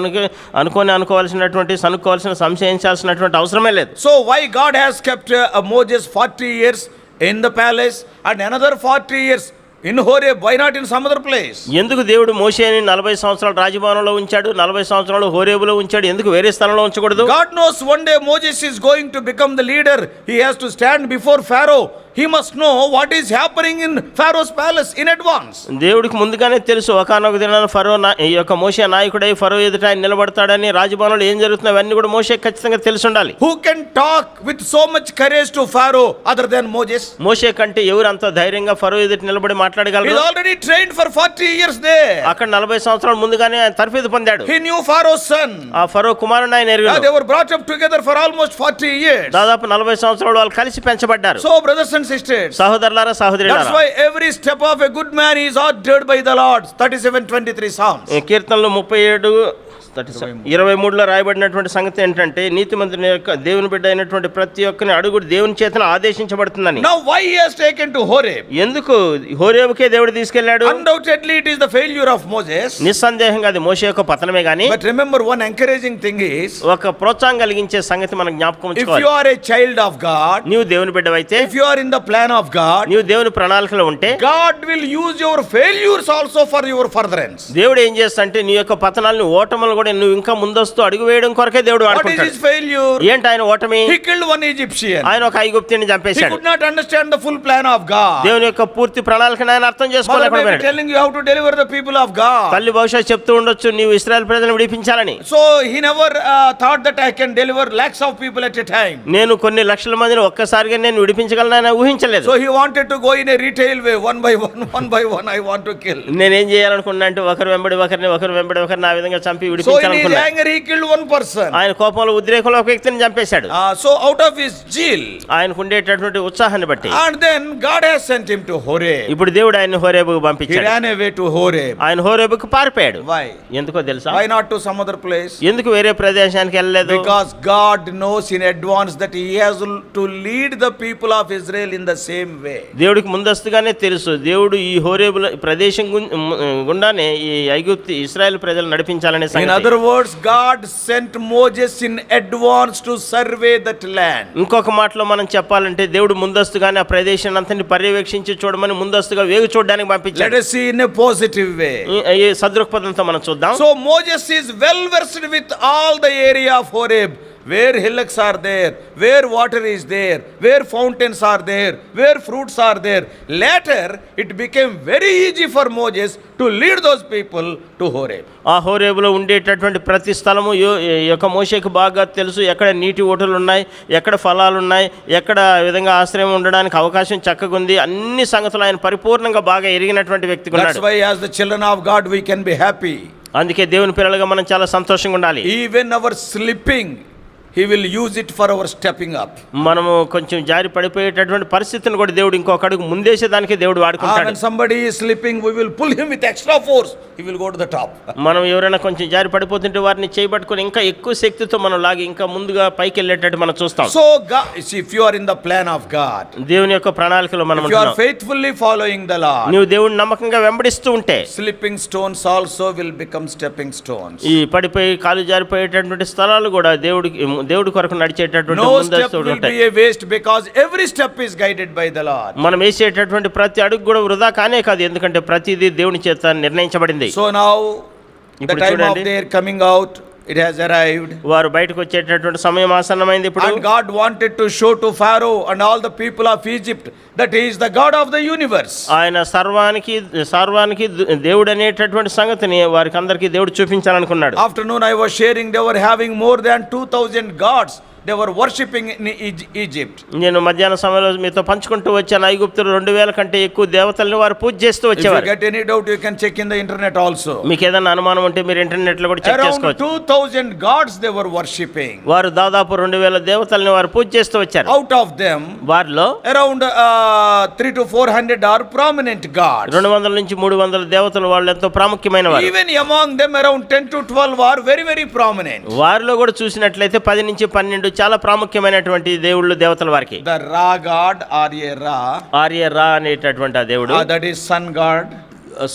అనుకోవాల్సిన సంశయించాల్సినటువంటి అవసరమే లేదు. So why God has kept Moses 40 years in the palace and another 40 years in Horeb? Why not in some other place? ఎందుకు దేవుడు మోషేని 40 సంవత్సరాలు రాజభవనంలో ఉంచాడు, 40 సంవత్సరాలు హోరేబులో ఉంచాడు, ఎందుకు వేరే స్థలంలో ఉంచకూడదు? God knows one day Moses is going to become the leader. He has to stand before Pharaoh. He must know what is happening in Pharaoh's palace in advance. దేవుడికి ముందుగానే తెలుసు ఒకనొక దినాన ఫరో ఈ యొక్క మోషే నాయకుడై ఫరో ఎదుట ఆయన నిలబడతాడని, రాజభవనంలో ఏం జరుగుతుందో అవన్నీ కూడా మోషేకి ఖచ్చితంగా తెలిసి ఉండాలి. Who can talk with so much courage to Pharaoh other than Moses? మోషే కంటే ఎవరు అంత ధైర్యంగా ఫరో ఎదుట నిలబడి మాట్లాడగలరు? He is already trained for 40 years there. అక్కడ 40 సంవత్సరాలు ముందుగానే ఆయన తర్ఫీదు పొందాడు. He knew Pharaoh's son. ఆ ఫరో కుమారుని ఆయన ఎరిగాడు. They were brought up together for almost 40 years. దాదాపు 40 సంవత్సరాలు వాళ్ళు కలిసి పెంచబడ్డారు. So brothers and sisters, సహోదరులారా, సహోదరులారా, that's why every step of a good man is ordered by the Lord. 37:23 Psalms. కీర్తనలు 23లో రాయబడినటువంటి సంగతి ఏంటంటే, నీతిమంతుని యొక్క దేవుని బిడ్డ అయినటువంటి ప్రతి ఒక్కని అడుగు దేవుని చేతన ఆదేశించబడుతుందని. Now why he has taken to Horeb? ఎందుకు హోరేబుకే దేవుడు తీసుకెళ్లాడు? Undoubtedly it is the failure of Moses. నిస్సందేహంగా అది మోషే యొక్క పతనమే గాని, But remember one encouraging thing is, ఒక ప్రోత్సాహం కలిగించే సంగతి మనం జ్ఞాపకం if ఉంచుకోవాలి. you are a child of God, నీవు దేవుని బిడ్డవైతే, if you are in the plan of God, నీవు దేవుని ప్రణాళికలో ఉంటే, God will use your failures also for your furtherance. దేవుడు ఏం చేస్తాడంటే నీ యొక్క పతనాలను, ఓటములు కూడా నువ్వు ఇంకా ముందస్తు అడుగు వేయడం కొరకే దేవుడు What is వాడుకుంటాడు. his failure? ఏంటి ఆయన ఓటమి? He killed one Egyptian. ఆయన ఒక ఐగుప్తుని He చంపేశాడు. could not understand the full plan of God. దేవుని యొక్క పూర్తి ప్రణాళికను ఆయన అర్థం Mother may be చేసుకోలేకపోయాడు. telling you how to deliver the people of God. తల్లి బహుశా చెప్తూ ఉండొచ్చు నీవు ఇశ్రాయేల్ ప్రజలను విడిపించాలని. So he never thought that I can deliver lakhs of people at a time. నేను కొన్ని లక్షల మందిని ఒక్కసారిగా నేను విడిపించగలనని ఊహించలేదు. So he wanted to go in a retail way, one by one I want to kill. నేనేం చేయాలనుకున్నా అంటే ఒకరు వెంబడి ఒకరిని ఆ విధంగా చంపి So in his విడిపించాలనుకున్నా. anger he killed one person. ఆయన కోపంలో ఉద్రేకంలో ఒక వ్యక్తిని చంపేశాడు. So out of his zeal, ఆయనకు ఉండేటటువంటి ఉత్సాహాన్ని బట్టి and then God has sent him to Horeb. ఇప్పుడు దేవుడు ఆయన హోరేబుకు He పంపించాడు. ran away to Horeb. ఆయన హోరేబుకు పారిపోయాడు. Why? ఎందుకో తెలుసా? Why not to some other place? ఎందుకు వేరే ప్రదేశానికి వెళ్ళలేదు? Because God knows in advance that He has to lead the people of Israel in the same way. దేవుడికి ముందస్తుగానే తెలుసు దేవుడు ఈ హోరేబుల ప్రదేశం గుండానే ఈ ఐగుప్తు ఇశ్రాయేల్ ప్రజలు నడిపించాలనే In సంగతి. other words, God sent Moses in advance to survey that land. ఇంకొక మాటలో మనం చెప్పాలంటే దేవుడు ముందస్తుగానే ఆ ప్రదేశాన్ని అంతని పర్యవేక్షించి చూడమని ముందస్తుగా వేగు చూడడానికి Let పంపించాడు. us see in a positive way. ఈ సదృక్పథంతో మనం చూద్దాం. So Moses is well versed with all the area of Horeb, where hillocks are there, where water is there, where fountains are there, where fruits are there. Later, it became very easy for Moses to lead those people to Horeb. ఆ హోరేబులో ఉండేటటువంటి ప్రతి స్థలము యొక్క మోషేకు బాగా తెలుసు. ఎక్కడ నీటి ఓటలు ఉన్నాయి, ఎక్కడ ఫలాలు ఉన్నాయి, ఎక్కడ విధంగా ఆశ్రయం ఉండడానికి అవకాశం చక్కగా ఉంది. అన్ని సంగతులు ఆయన పరిపూర్ణంగా బాగా ఎరిగినటువంటి వ్యక్తి That's ఉన్నాడు. why as the children of God we can be happy. అందుకే దేవుని పిల్లలుగా మనం చాలా సంతోషంగా ఉండాలి. Even our slipping, He will use it for our stepping up. మనము కొంచెం జారి పడిపోయేటటువంటి పరిస్థితిని కూడా దేవుడు ఇంకొక అడుగు ముందేసేదానికి దేవుడు వాడుకుంటాడు. When somebody is slipping, we will pull him with extra force. He will go to the top. మనం ఎవరైనా కొంచెం జారి పడిపోతుంటే వారిని చేయబట్టుకొని ఇంకా ఎక్కువ శక్తితో మనం లాగి ఇంకా ముందుగా పైకి వెళ్ళేటట్టు మనం చూస్తాం. So, God, see, if you are in the plan of God, దేవుని యొక్క ప్రణాళికలో మనం if you are ఉంటున్నాం. faithfully following the Lord, నీవు దేవుడిని నమ్మకంగా వెంబడిస్తూ ఉంటే slipping stones also will become stepping stones. ఈ పడిపోయి కాలు జారిపోయేటటువంటి స్థలాలు కూడా దేవుడి కొరకు నడిచేటటువంటి No step ముందస్తులు will ఉంటాయి. be a waste because every step is guided by the Lord. మనం వేసేటటువంటి ప్రతి అడుగు కూడా వృధా కానే కాదు, ఎందుకంటే ప్రతిదీ దేవుని చేత నిర్ణయించబడింది. So now, the ఇప్పుడు time of చూడండి. their coming out, it has arrived. వారు బయటకు వచ్చేటటువంటి సమయం ఆసన్నమైంది. ఇప్పుడు And God wanted to show to Pharaoh and all the people of Egypt that He is the God of the universe. ఆయన సర్వానికి దేవుడు అనేటటువంటి సంగతిని వారికి అందరికీ దేవుడు చూపించాలనుకున్నాడు. Afternoon I was sharing, they were having more than 2,000 gods. They were worshipping in Egypt. నేను మధ్యాహ్న సమయంలో మీతో పంచుకుంటూ వచ్చాను. ఐగుప్తులు 2,000 కంటే ఎక్కువ దేవతల్ని వారు పూజ చేస్తూ If you వచ్చేవారు. get any doubt, you can check in the internet also. మీకు ఏదైనా అనుమానం ఉంటే మీరు ఇంటర్నెట్ లో కూడా చెక్ Around చేసుకోవచ్చు. 2,000 gods they were worshipping. వారు దాదాపు 2,000 దేవతల్ని వారు పూజ చేస్తూ వచ్చారు. Out of them, వారిలో around 300 to 400 are prominent gods. 200 నుంచి 300 దేవతలు వాళ్ళు ఎంతో ప్రాముఖ్యమైన వారు. Even among them, around 10 to 12 are very, very prominent. వారిలో కూడా చూసినట్లయితే 10 నుంచి 12 చాలా ప్రాముఖ్యమైనటువంటి దేవుళ్ళు దేవతల వారికి. The Ra god, Arya రా అనేటటువంటి ఆ దేవుడు, that is sun god.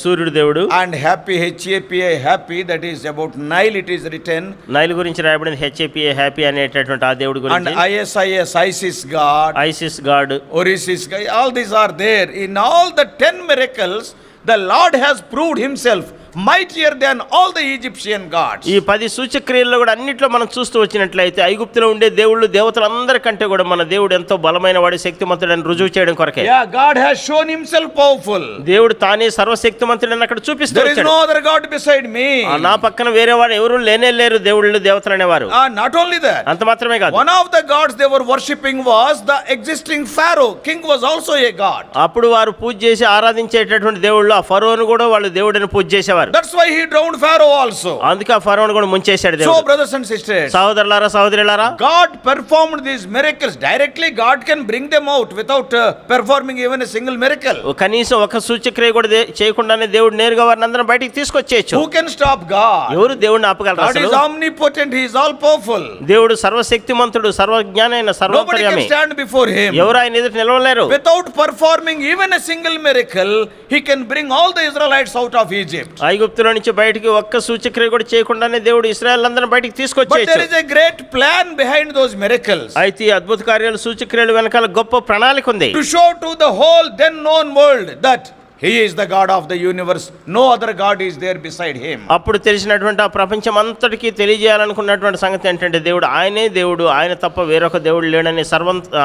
సూర్యుడు దేవుడు. And happy, HAPI, happy, that is about Nile, it is written. Nile గురించి రాయబడింది HAPI, హ్యాపీ అనేటటువంటి ఆ దేవుడి And గురించి. ISIS, Isis god, ISIS God, Orisis god, all these are there. In all the 10 miracles, the Lord has proved Himself mightier than all the Egyptian gods. ఈ 10 సూచక్రియల్లో కూడా అన్నిట్లో మనం చూస్తూ వచ్చినట్లయితే ఐగుప్తులో ఉండే దేవుళ్ళు దేవతలందరికంటే కూడా మన దేవుడు ఎంతో బలమైన వాడి శక్తిమంతుడని రుజువు చేయడం కొరకే. Yeah, God has shown Himself powerful. దేవుడు తానే సర్వశక్తిమంతుడని అక్కడ చూపిస్తూ There is వచ్చాడు. no other God beside me. నా పక్కన వేరే వాడు ఎవరు లేనే లేరు దేవుళ్ళు దేవతలు అనేవారు. Not only that, అంత మాత్రమే కాదు, one of the gods they were worshipping was the existing Pharaoh. King was also a god. అప్పుడు వారు పూజ చేసి ఆరాధించేటటువంటి దేవుళ్ళు ఆ ఫరోను కూడా వాళ్ళు దేవుడిని పూజ చేసేవారు. That's why he drowned Pharaoh also. అందుకే ఆ ఫరోను కూడా ముంచేశాడు So, దేవుడు. brothers and sisters, సహోదరులారా సహోదరులారా, God performed these miracles. Directly, God can bring them out without performing even a single miracle. కనీసం ఒక సూచక్రియ కూడా చేయకుండానే దేవుడు నేరుగా వారిని అందరం బయటికి తీసుకొచ్చేయచ్చు. Who can stop God? ఎవరు దేవుడిని ఆపగలరు? God is అసలు omnipotent. He is all powerful. దేవుడు సర్వశక్తిమంతుడు, సర్వజ్ఞానైన, Nobody can సర్వోపర్యామి. stand before Him. ఎవరు ఆయన ఎదుట నిలవలేరు. Without performing even a single miracle, He can bring all the Israelites out of Egypt. ఐగుప్తులో నుంచి బయటికి ఒక్క సూచక్రియ కూడా చేయకుండానే దేవుడు ఇశ్రాయేల్ అందరిని బయటికి But there తీసుకొచ్చేయచ్చు. is a great plan behind those miracles. అయితే ఈ అద్భుత కార్యాలు సూచక్రియలు వెనకాల గొప్ప ప్రణాళిక ఉంది. To show to the whole then known world that He is the God of the universe. No other God is there beside Him. అప్పుడు తెలిసినటువంటి ఆ ప్రపంచం అంతటికీ తెలియజేయాలనుకున్నటువంటి సంగతి ఏంటంటే దేవుడు ఆయనే దేవుడు, ఆయన తప్ప వేరొక దేవుడు లేడని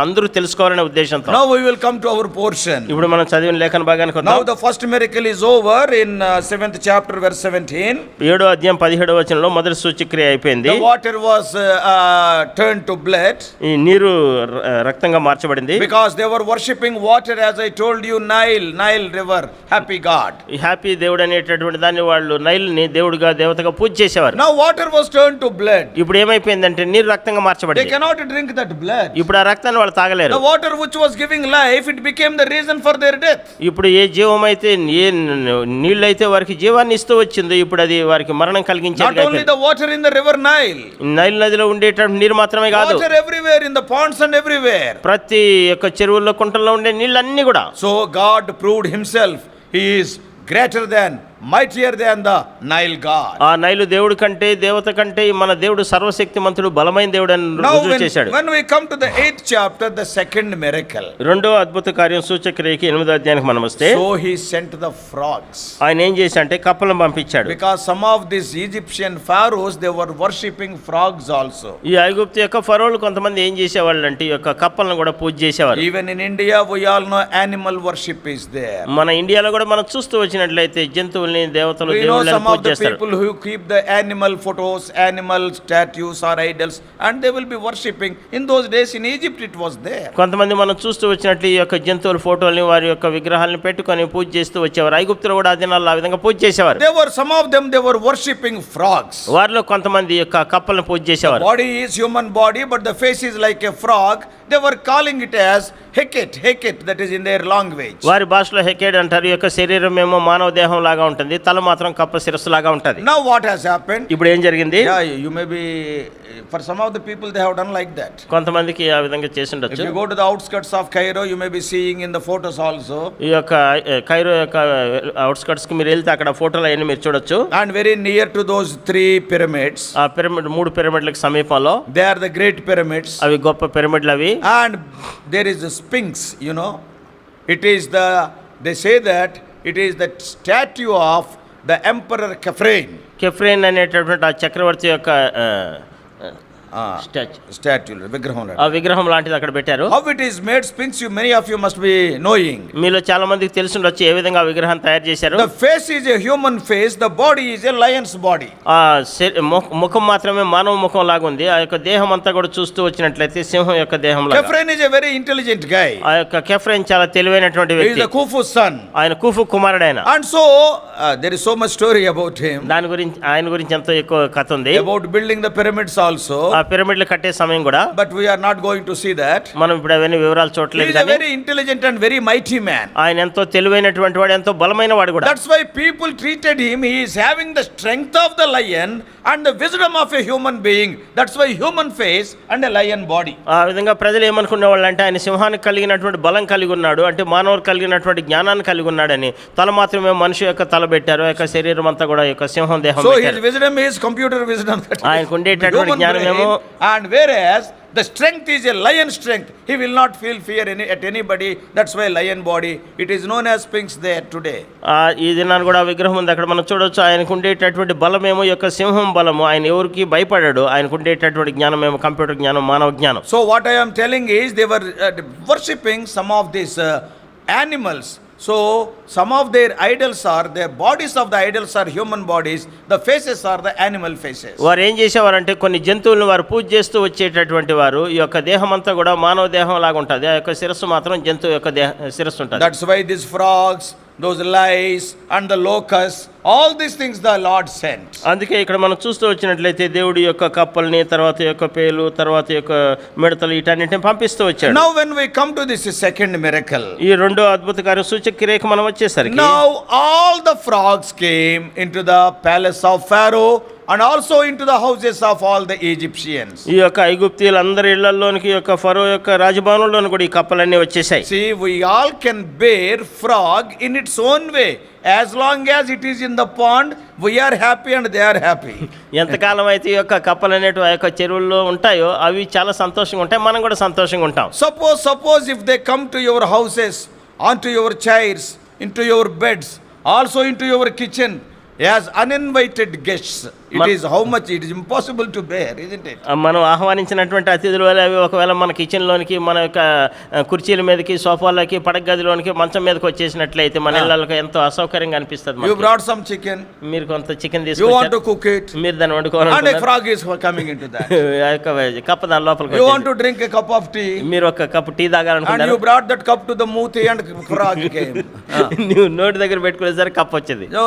అందరూ తెలుసుకోవాలనే ఉద్దేశంతో. Now we will come to our portion. ఇప్పుడు మనం చదివిన లేఖన భాగానికి Now వద్దాం. the first miracle is over in 7th chapter verse 17. 7వ అధ్యాయం 17వ వచనంలో మొదటి సూచక్రియ అయిపోయింది. The water was turned to blood. ఈ నీరు రక్తంగా మార్చబడింది. Because they were worshipping water, as I told you, Nile river. our happy God. ఈ హ్యాపీ దేవుడు అనేటటువంటి దాన్ని వాళ్ళు నైల్ని దేవుడిగా దేవతగా పూజ చేసేవారు. Now water was turned to blood. ఇప్పుడు ఏమైపోయిందంటే నీరు రక్తంగా They మార్చబడింది. cannot drink that blood. ఇప్పుడు ఆ రక్తాన్ని వాళ్ళు తాగలేరు. The water which was giving life, it became the reason for their death. ఇప్పుడు ఏ జీవమైతే ఏ నీళ్ళైతే వారికి జీవాన్ని ఇస్తూ వచ్చిందో ఇప్పుడు అది వారికి మరణం Not కలిగించేది. only the water in the river Nile, Nile నదిలో ఉండేటటువంటి నీరు మాత్రమే కాదు, water everywhere in the ponds and everywhere. ప్రతి యొక్క చెరువుల్లో కుంటల్లో ఉండే నీళ్ళన్నీ కూడా. So God proved himself. He is greater than, mightier than the Nile God. ఆ నైలు దేవుడి కంటే దేవత కంటే మన దేవుడు సర్వశక్తిమంతుడు బలమైన దేవుడు అని Now రుజువు చేశాడు. when we come to the 8th chapter, the second miracle. రెండో అద్భుత కార్యం సూచక్రియకి 8వ అధ్యాయానికి మనం వస్తే So he sent the frogs. ఆయన ఏం చేశాడంటే కప్పలను పంపించాడు. Because some of these Egyptian pharaohs, they were worshipping frogs also. ఈ ఐగుప్తు యొక్క ఫరోలు కొంతమంది ఏం చేసేవాళ్ళు అంటే ఈ యొక్క కప్పలను కూడా పూజ చేసేవారు. Even in India, we all know animal worship is there. మన ఇండియాలో కూడా మనం చూస్తూ వచ్చినట్లయితే జంతువుల్ని దేవతలు We know దేవుళ్ళని some పూజ of the చేస్తారు. people who keep the animal photos, animal statues or idols, and they will be worshipping. In those days in Egypt, it was there. కొంతమంది మనం చూస్తూ వచ్చినట్లు ఈ యొక్క జంతువుల ఫోటోల్ని వారి యొక్క విగ్రహాలను పెట్టుకొని పూజ చేస్తూ వచ్చేవారు. ఐగుప్తులో కూడా ఆ దినాల్లో ఆ విధంగా పూజ చేసేవారు. They were, some of them, they were worshipping frogs. వారిలో కొంతమంది యొక్క కప్పలను పూజ చేసేవారు. Body is human body, but the face is like a frog. They were calling it as Heket, Heket, that is in their language. వారి భాషలో హెకేడ్ అంటారు. ఈ యొక్క శరీరం ఏమో మానవ దేహం లాగా ఉంటుంది, తల మాత్రం కప్ప శిరస్సు లాగా ఉంటుంది. Now what has happened? ఇప్పుడు ఏం జరిగింది? Yeah, you may be, for some of the people they have done like that. కొంతమందికి ఆ విధంగా చేసి If ఉండొచ్చు. you go to the outskirts of Cairo, you may be seeing in the photos also. ఈ యొక్క కైరో యొక్క outskirts కి మీరు వెళ్తే అక్కడ ఫోటోలు అవన్నీ మీరు చూడొచ్చు. And very near to those 3 pyramids, ఆ పిరమిడ్ 3 పిరమిడ్లకు సమీపంలో they are the great pyramids. అవి గొప్ప పిరమిడ్లు అవి. And there is the Sphinx, you know. It is the, they say that it is the statue of the Emperor Khafrain. కెఫ్రేన్ అనేటటువంటి ఆ చక్రవర్తి యొక్క statue Statue, vigraham. ఆ విగ్రహం లాంటిది అక్కడ పెట్టారు. How it is made, Sphinx, you, many of you must be knowing. మీలో చాలా మందికి తెలిసి ఉండొచ్చు ఏ విధంగా ఆ విగ్రహం తయారు చేశారు. The face is a human face, the body is a lion's body. ఆ ముఖం మాత్రమే మానవ ముఖం లాగా ఉంది. ఆ యొక్క దేహం అంతా కూడా చూస్తూ వచ్చినట్లయితే సింహం యొక్క దేహం లాగా. Khafrain is a very intelligent guy. ఆ యొక్క కెఫ్రేన్ చాలా తెలివైనటువంటి He is వ్యక్తి. the Khufu's son. ఆయన కూఫు కుమారుడు ఆయన. And so there is so much story about him, దాని గురించి ఆయన గురించి ఎంతో ఎక్కువ కథ ఉంది. about building the pyramids also. ఆ పిరమిడ్లు కట్టే సమయం కూడా. But we are not going to see that. మనం ఇప్పుడు అవన్నీ వివరాలు He చూడలేదు is a కానీ very intelligent and very mighty man. ఆయన ఎంతో తెలివైనటువంటి వాడు, ఎంతో బలమైన వాడు కూడా. That's why people treated him. He is having the strength of the lion and the wisdom of a human being. That's why human face and a lion body. ఆ విధంగా ప్రజలు ఏమనుకునే వాళ్ళు అంటే ఆయన సింహానికి కలిగినటువంటి బలం కలిగి ఉన్నాడు, అంటే మానవుడు కలిగినటువంటి జ్ఞానాన్ని కలిగి ఉన్నాడని. తల మాత్రమే మనిషి యొక్క తల పెట్టారు, ఆ యొక్క శరీరం అంతా కూడా ఈ యొక్క సింహం దేహం So his పెట్టారు. wisdom is computer wisdom. ఆయనకు ఉండేటటువంటి Human జ్ఞానం ఏమో. brain. And whereas the strength is a lion strength, he will not feel fear at anybody. That's why lion body. It is known as Sphinx there today. ఈ దినాన్ని కూడా విగ్రహం ఉంది అక్కడ మనం చూడొచ్చు. ఆయనకు ఉండేటటువంటి బలమేమో ఈ యొక్క సింహం బలము. ఆయన ఎవరికి భయపడాడు. ఆయనకు ఉండేటటువంటి జ్ఞానం ఏమో కంప్యూటర్ జ్ఞానం, మానవ జ్ఞానం. So what I am telling is they were worshipping some of these animals. So some of their idols are, their bodies of the idols are human bodies, the faces are the animal faces. వారు ఏం చేసేవారంటే కొన్ని జంతువులను వారు పూజ చేస్తూ వచ్చేటటువంటి వారు ఈ యొక్క దేహం అంతా కూడా మానవ దేహం లాగా ఉంటుంది. ఆ యొక్క శిరస్సు మాత్రం జంతువు యొక్క శిరస్సు ఉంటుంది. That's why these frogs, those lice and the locusts, all these things the Lord sent. అందుకే ఇక్కడ మనం చూస్తూ వచ్చినట్లయితే దేవుడి యొక్క కప్పల్ని, తర్వాత యొక్క పేలు, తర్వాత యొక్క మిడతలు, వీటన్నిటిని పంపిస్తూ వచ్చాడు. Now when we come to this second miracle, ఈ రెండో అద్భుత కార్యం సూచక్రియకు మనం వచ్చేసరికి now all the frogs came into the palace of Pharaoh and also into the houses of all the Egyptians. ఈ యొక్క ఐగుప్తీయులందరి ఇళ్లలోనికి యొక్క ఫరో యొక్క రాజభవనంలోని కూడా ఈ కప్పలన్నీ వచ్చేసాయి. See, we all can bear frog in its own way. As long as it is in the pond, we are happy and they are happy. ఎంతకాలం అయితే ఈ యొక్క కప్పలు అనేటివి ఆ యొక్క చెరువుల్లో ఉంటాయో అవి చాలా సంతోషంగా ఉంటాయి, మనం కూడా సంతోషంగా ఉంటాం. Suppose if they come to your houses, onto your chairs, into your beds, also into your kitchen, as uninvited guests, It is how much it is impossible to bear, isn't it? మనం ఆహ్వానించినటువంటి అతిథులు వల్ల అవి ఒకవేళ మన కిచెన్లోనికి మన యొక్క కుర్చీల మీదకి సోఫాలకి పడక గదిలోనికి మంచం మీదకి వచ్చేసినట్లయితే మన ఇళ్ళకి ఎంతో అసౌకర్యంగా అనిపిస్తుంది You brought some chicken. మీరు కొంత చికెన్ You want to తీసుకొచ్చారు, cook it. మీరు దాన్ని And a వండుకోవాలి, frog is coming into that. కప్ప దాని లోపలికి You want వచ్చింది. to drink a cup of tea. మీరు ఒక కప్పు టీ And తాగాలనుకున్నారు, you brought that cup to the muthi and frog came. నువ్వు నోటి దగ్గర పెట్టుకునేసరికి కప్పు వచ్చింది. So,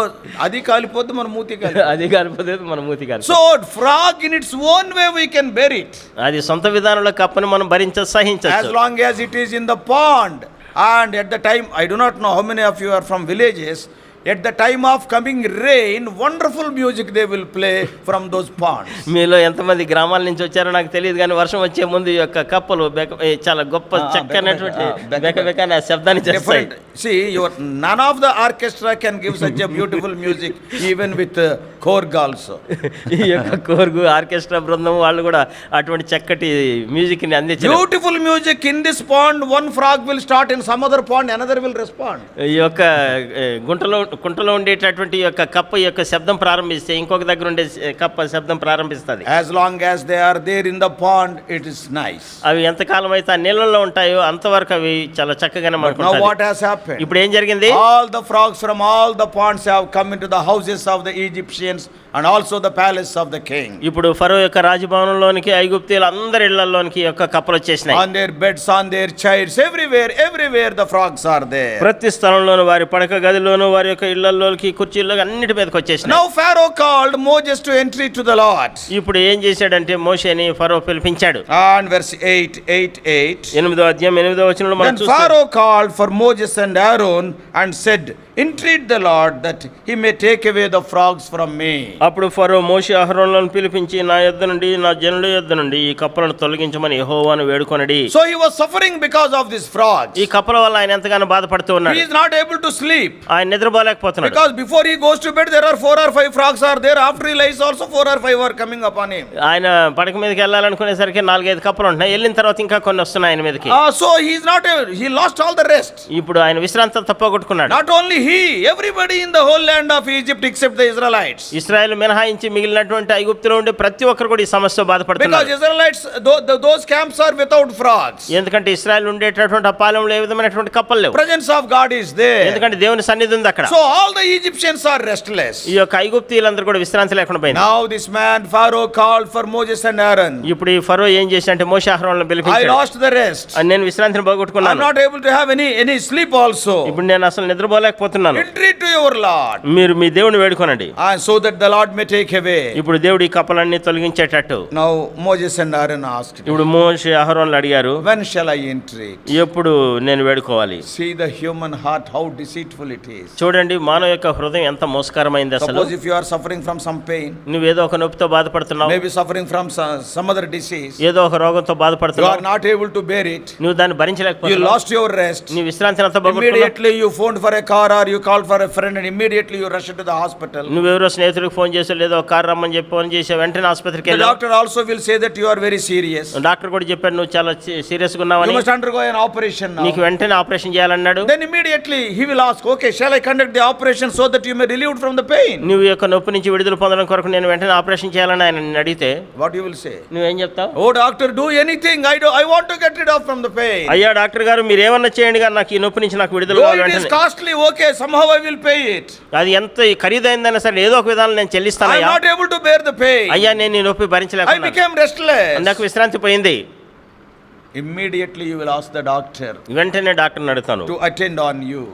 అది కాలిపోతే మన మూతి కాలి. అది కాలిపోతుంది, మన మూతి కాలి. So frog in its own way we can bear it. అది సొంత విధానంలో కప్పని మనం As సహించవచ్చు. long as it is in the pond. And at the time, I do not know how many of you are from villages. At the time of coming rain, wonderful music they will play from those ponds. మీలో ఎంతమంది గ్రామాల నుంచి వచ్చారో నాకు తెలియదు, కానీ వర్షం వచ్చే ముందు ఈ యొక్క కప్పలు చాలా గొప్ప చక్కనటువంటి బెక అనే శబ్దాన్ని చేస్తాయి. Different. See, none of the orchestra can give such a beautiful music, even with korg also. ఈ యొక్క కోర్గు ఆర్కెస్ట్రా బృందం వాళ్ళు కూడా అటువంటి చక్కటి మ్యూజిక్ ని అందించారు. Beautiful music in this pond, one frog will start in some other pond, another will respond. ఈ యొక్క కుంటలో ఉండేటటువంటి ఈ యొక్క కప్ప యొక్క శబ్దం ప్రారంభిస్తే ఇంకొక దగ్గర ఉండే కప్ప శబ్దం ప్రారంభిస్తుంది. As long as they are there in the pond, it is nice. అవి ఎంతకాలం అయితే ఆ నీళ్ళల్లో ఉంటాయో అంతవరకు అవి చాలా చక్కగానే But now మనకు. what has happened? ఇప్పుడు ఏం జరిగింది? All the frogs from all the ponds have come into the houses of the Egyptians and also the palace of the king. ఇప్పుడు ఫరో యొక్క రాజభవనంలోనికి ఐగుప్తీయుల అందరి ఇళ్లలోనికి ఈ యొక్క కప్పలు వచ్చేసినాయి. On their beds, on their chairs, everywhere the frogs are there. ప్రతి స్థలంలోనూ వారి పడక గదిలోనూ వారి యొక్క ఇళ్లలోకి కుర్చీల్లో అన్నిటి మీదకి వచ్చేసినాయి. Now Pharaoh called Moses to entry to the Lord. ఇప్పుడు ఏం చేశాడంటే మోషేని ఫరో పిలిపించాడు. And verse 8. 8వ అధ్యాయం 8వ వచనంలో మనం Then చూస్తాం. Pharaoh called for Moses and Aaron and said, entreat the Lord that he may take away the frogs from me. అప్పుడు ఫరో మోషే అహరోనులను పిలిపించి నా యొద్ద నుండి నా జనుల యొద్ద నుండి ఈ కప్పలను తొలగించమని యెహోవాను వేడుకొనడి. So he was suffering because of these frogs. ఈ కప్పల వల్ల ఆయన ఎంతగానో బాధపడుతూ He ఉన్నాడు. is not able to sleep. ఆయన నిద్రపోలేకపోతున్నాడు. Because before he goes to bed, there are 4 or 5 frogs are there. After he lies, also 4 or 5 are coming upon him. ఆయన పడక మీదకి వెళ్ళాలనుకునేసరికి 4-5 కప్పలు ఉంటున్నాయి. వెళ్ళిన తర్వాత ఇంకా కొన్ని వస్తున్నాయి ఆయన మీదకి. So he is not able. He lost all the rest. ఇప్పుడు ఆయన విశ్రాంతి తప్పగొట్టుకున్నాడు. Not only he, everybody in the whole land of Egypt except the Israelites. ఇశ్రాయేలు మినహాయించి మిగిలినటువంటి ఐగుప్తులో ఉండే ప్రతి ఒక్కరు కూడా ఈ సమస్య Because బాధపడుతున్నారు. Israelites, those camps are without frogs. ఎందుకంటే ఇశ్రాయేలు ఉండేటటువంటి ఆ పాలెంలో ఏ విధమైనటువంటి కప్పలు లేవు. Presence of God is there. ఎందుకంటే దేవుని సన్నిధి ఉంది అక్కడ. So all the Egyptians are restless. ఈ యొక్క ఐగుప్తీయులందరూ కూడా విశ్రాంతి లేకుండా పోయింది. Now this man Pharaoh called for Moses and Aaron. ఇప్పుడు ఈ ఫరో ఏం చేశాడంటే మోషే అహరోనులను I పిలిపించాడు. lost the rest. నేను విశ్రాంతిని I'm పోగొట్టుకున్నాను. not able to have any sleep also. ఇప్పుడు నేను అసలు నిద్రపోలేకపోతున్నాను. Entreat to your Lord. మీరు మీ దేవుని వేడుకోనండి. And so that the Lord may take away. ఇప్పుడు దేవుడు ఈ కప్పలన్నీ తొలగించేటట్టు. Now Moses and Aaron asked, ఇప్పుడు మోషే అహరోనులు అడిగారు, when shall I entreat? ఎప్పుడు నేను వేడుకోవాలి? See the human heart, how deceitful it is. చూడండి మానవ యొక్క హృదయం ఎంత మోసకరమైంది అసలు. Suppose if you are suffering from some pain, నువ్వేదో ఒక నొప్పితో బాధపడుతున్నావు, maybe suffering from some other disease, ఏదో ఒక రోగంతో you are బాధపడుతున్నావు, not able to bear it, నువ్వు దాన్ని you భరించలేకపోతున్నావు, lost your rest, నీ విశ్రాంతిని అంతా పోగొట్టుకున్నావు, immediately you phoned for a car or you called for a friend and immediately you rush into the hospital. నువ్వెవరో స్నేహితుడికి ఫోన్ చేసావు, లేదో ఒక కారు రమ్మని చెప్పి ఫోన్ చేసావు, వెంటనే ఆసుపత్రికి The వెళ్ళావు. doctor also will say that you are very serious. Doctor కూడా చెప్పాడు నువ్వు చాలా సీరియస్ గా You ఉన్నావని, must undergo an operation now. నీకు వెంటనే operation చేయాలన్నాడు. Then immediately he will ask, okay, shall I conduct the operation so that you may relieved from the pain? నువ్వు యొక్క నొప్పి నుంచి విడుదల పొందడం కొరకు నేను వెంటనే ఆపరేషన్ చేయాలని ఆయన నిన్ను అడిగితే What you will say? నువ్వేం చెప్తావు? Oh doctor, do anything. I want to get rid of from the pain. అయ్యా డాక్టర్ గారు మీరు ఏమన్నా చేయండి కానీ నాకు ఈ నొప్పి నుంచి నాకు విడుదల Though కావాలి it is వెంటనే. costly, okay, somehow I will pay it. అది ఎంత ఖరీదైందైనా సరే ఏదో ఒక విధానం నేను I am చెల్లిస్తానయ్యా. not able to bear the pain. అయ్యా నేను ఈ నొప్పి I భరించలేకపోతున్నాను, became restless. నాకు విశ్రాంతి పోయింది. Immediately you will ask the doctor వెంటనే డాక్టర్ని అడుగుతాను, to attend on you,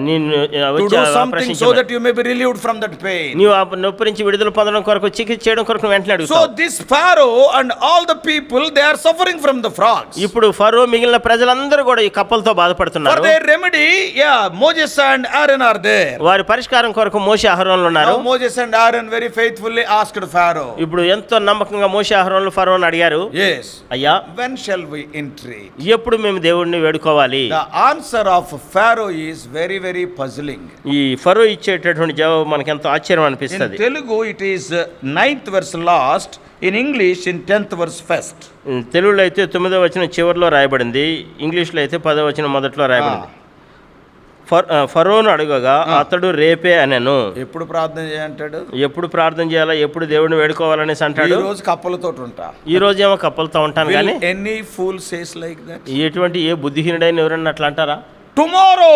నేను to వచ్చి do something operation so that you may be relieved from that pain. నీవు ఆ నొప్పి నుంచి విడుదల పొందడం కొరకు చికిత్స చేయడం కొరకు వెంటనే So అడుగుతావు. this Pharaoh and all the people, they are suffering from the frogs. ఇప్పుడు ఫరో మిగిలిన ప్రజలందరూ కూడా ఈ కప్పలతో For బాధపడుతున్నారు. their remedy, Moses and Aaron are there. వారి పరిష్కారం కొరకు మోషే అహరోనులు ఉన్నారు. Now Moses and Aaron very faithfully asked Pharaoh, ఇప్పుడు ఎంతో నమ్మకంగా మోషే అహరోనులు ఫరోని అడిగారు, yes, అయ్యా when shall we entreat? ఎప్పుడు మేము దేవుడిని వేడుకోవాలి? The answer of Pharaoh is very, very puzzling. ఈ ఫరో ఇచ్చేటటువంటి జవాబు మనకి ఎంతో ఆశ్చర్యం In అనిపిస్తుంది. Telugu, it is 9th verse last. In English, in 10th verse first. తెలుగులో అయితే 9వ వచనం చివరిలో రాయబడింది, ఇంగ్లీష్లో అయితే 10వ వచనం మొదట్లో రాయబడింది. ఫరోను అడగగా అతడు రేపే అనెను. ఎప్పుడు ప్రార్థన చేయంటాడు? ఎప్పుడు ప్రార్థన చేయాలా, ఎప్పుడు దేవుడిని వేడుకోవాలనేసి ఈ అంటాడు. రోజు కప్పలతో ఉంటా, ఈ రోజు ఏమో కప్పలతో ఉంటాను కానీ any fool says like that? ఎటువంటి ఏ బుద్ధిహీనుడైన ఎవరన్నా అట్లా అంటారా? టుమారో,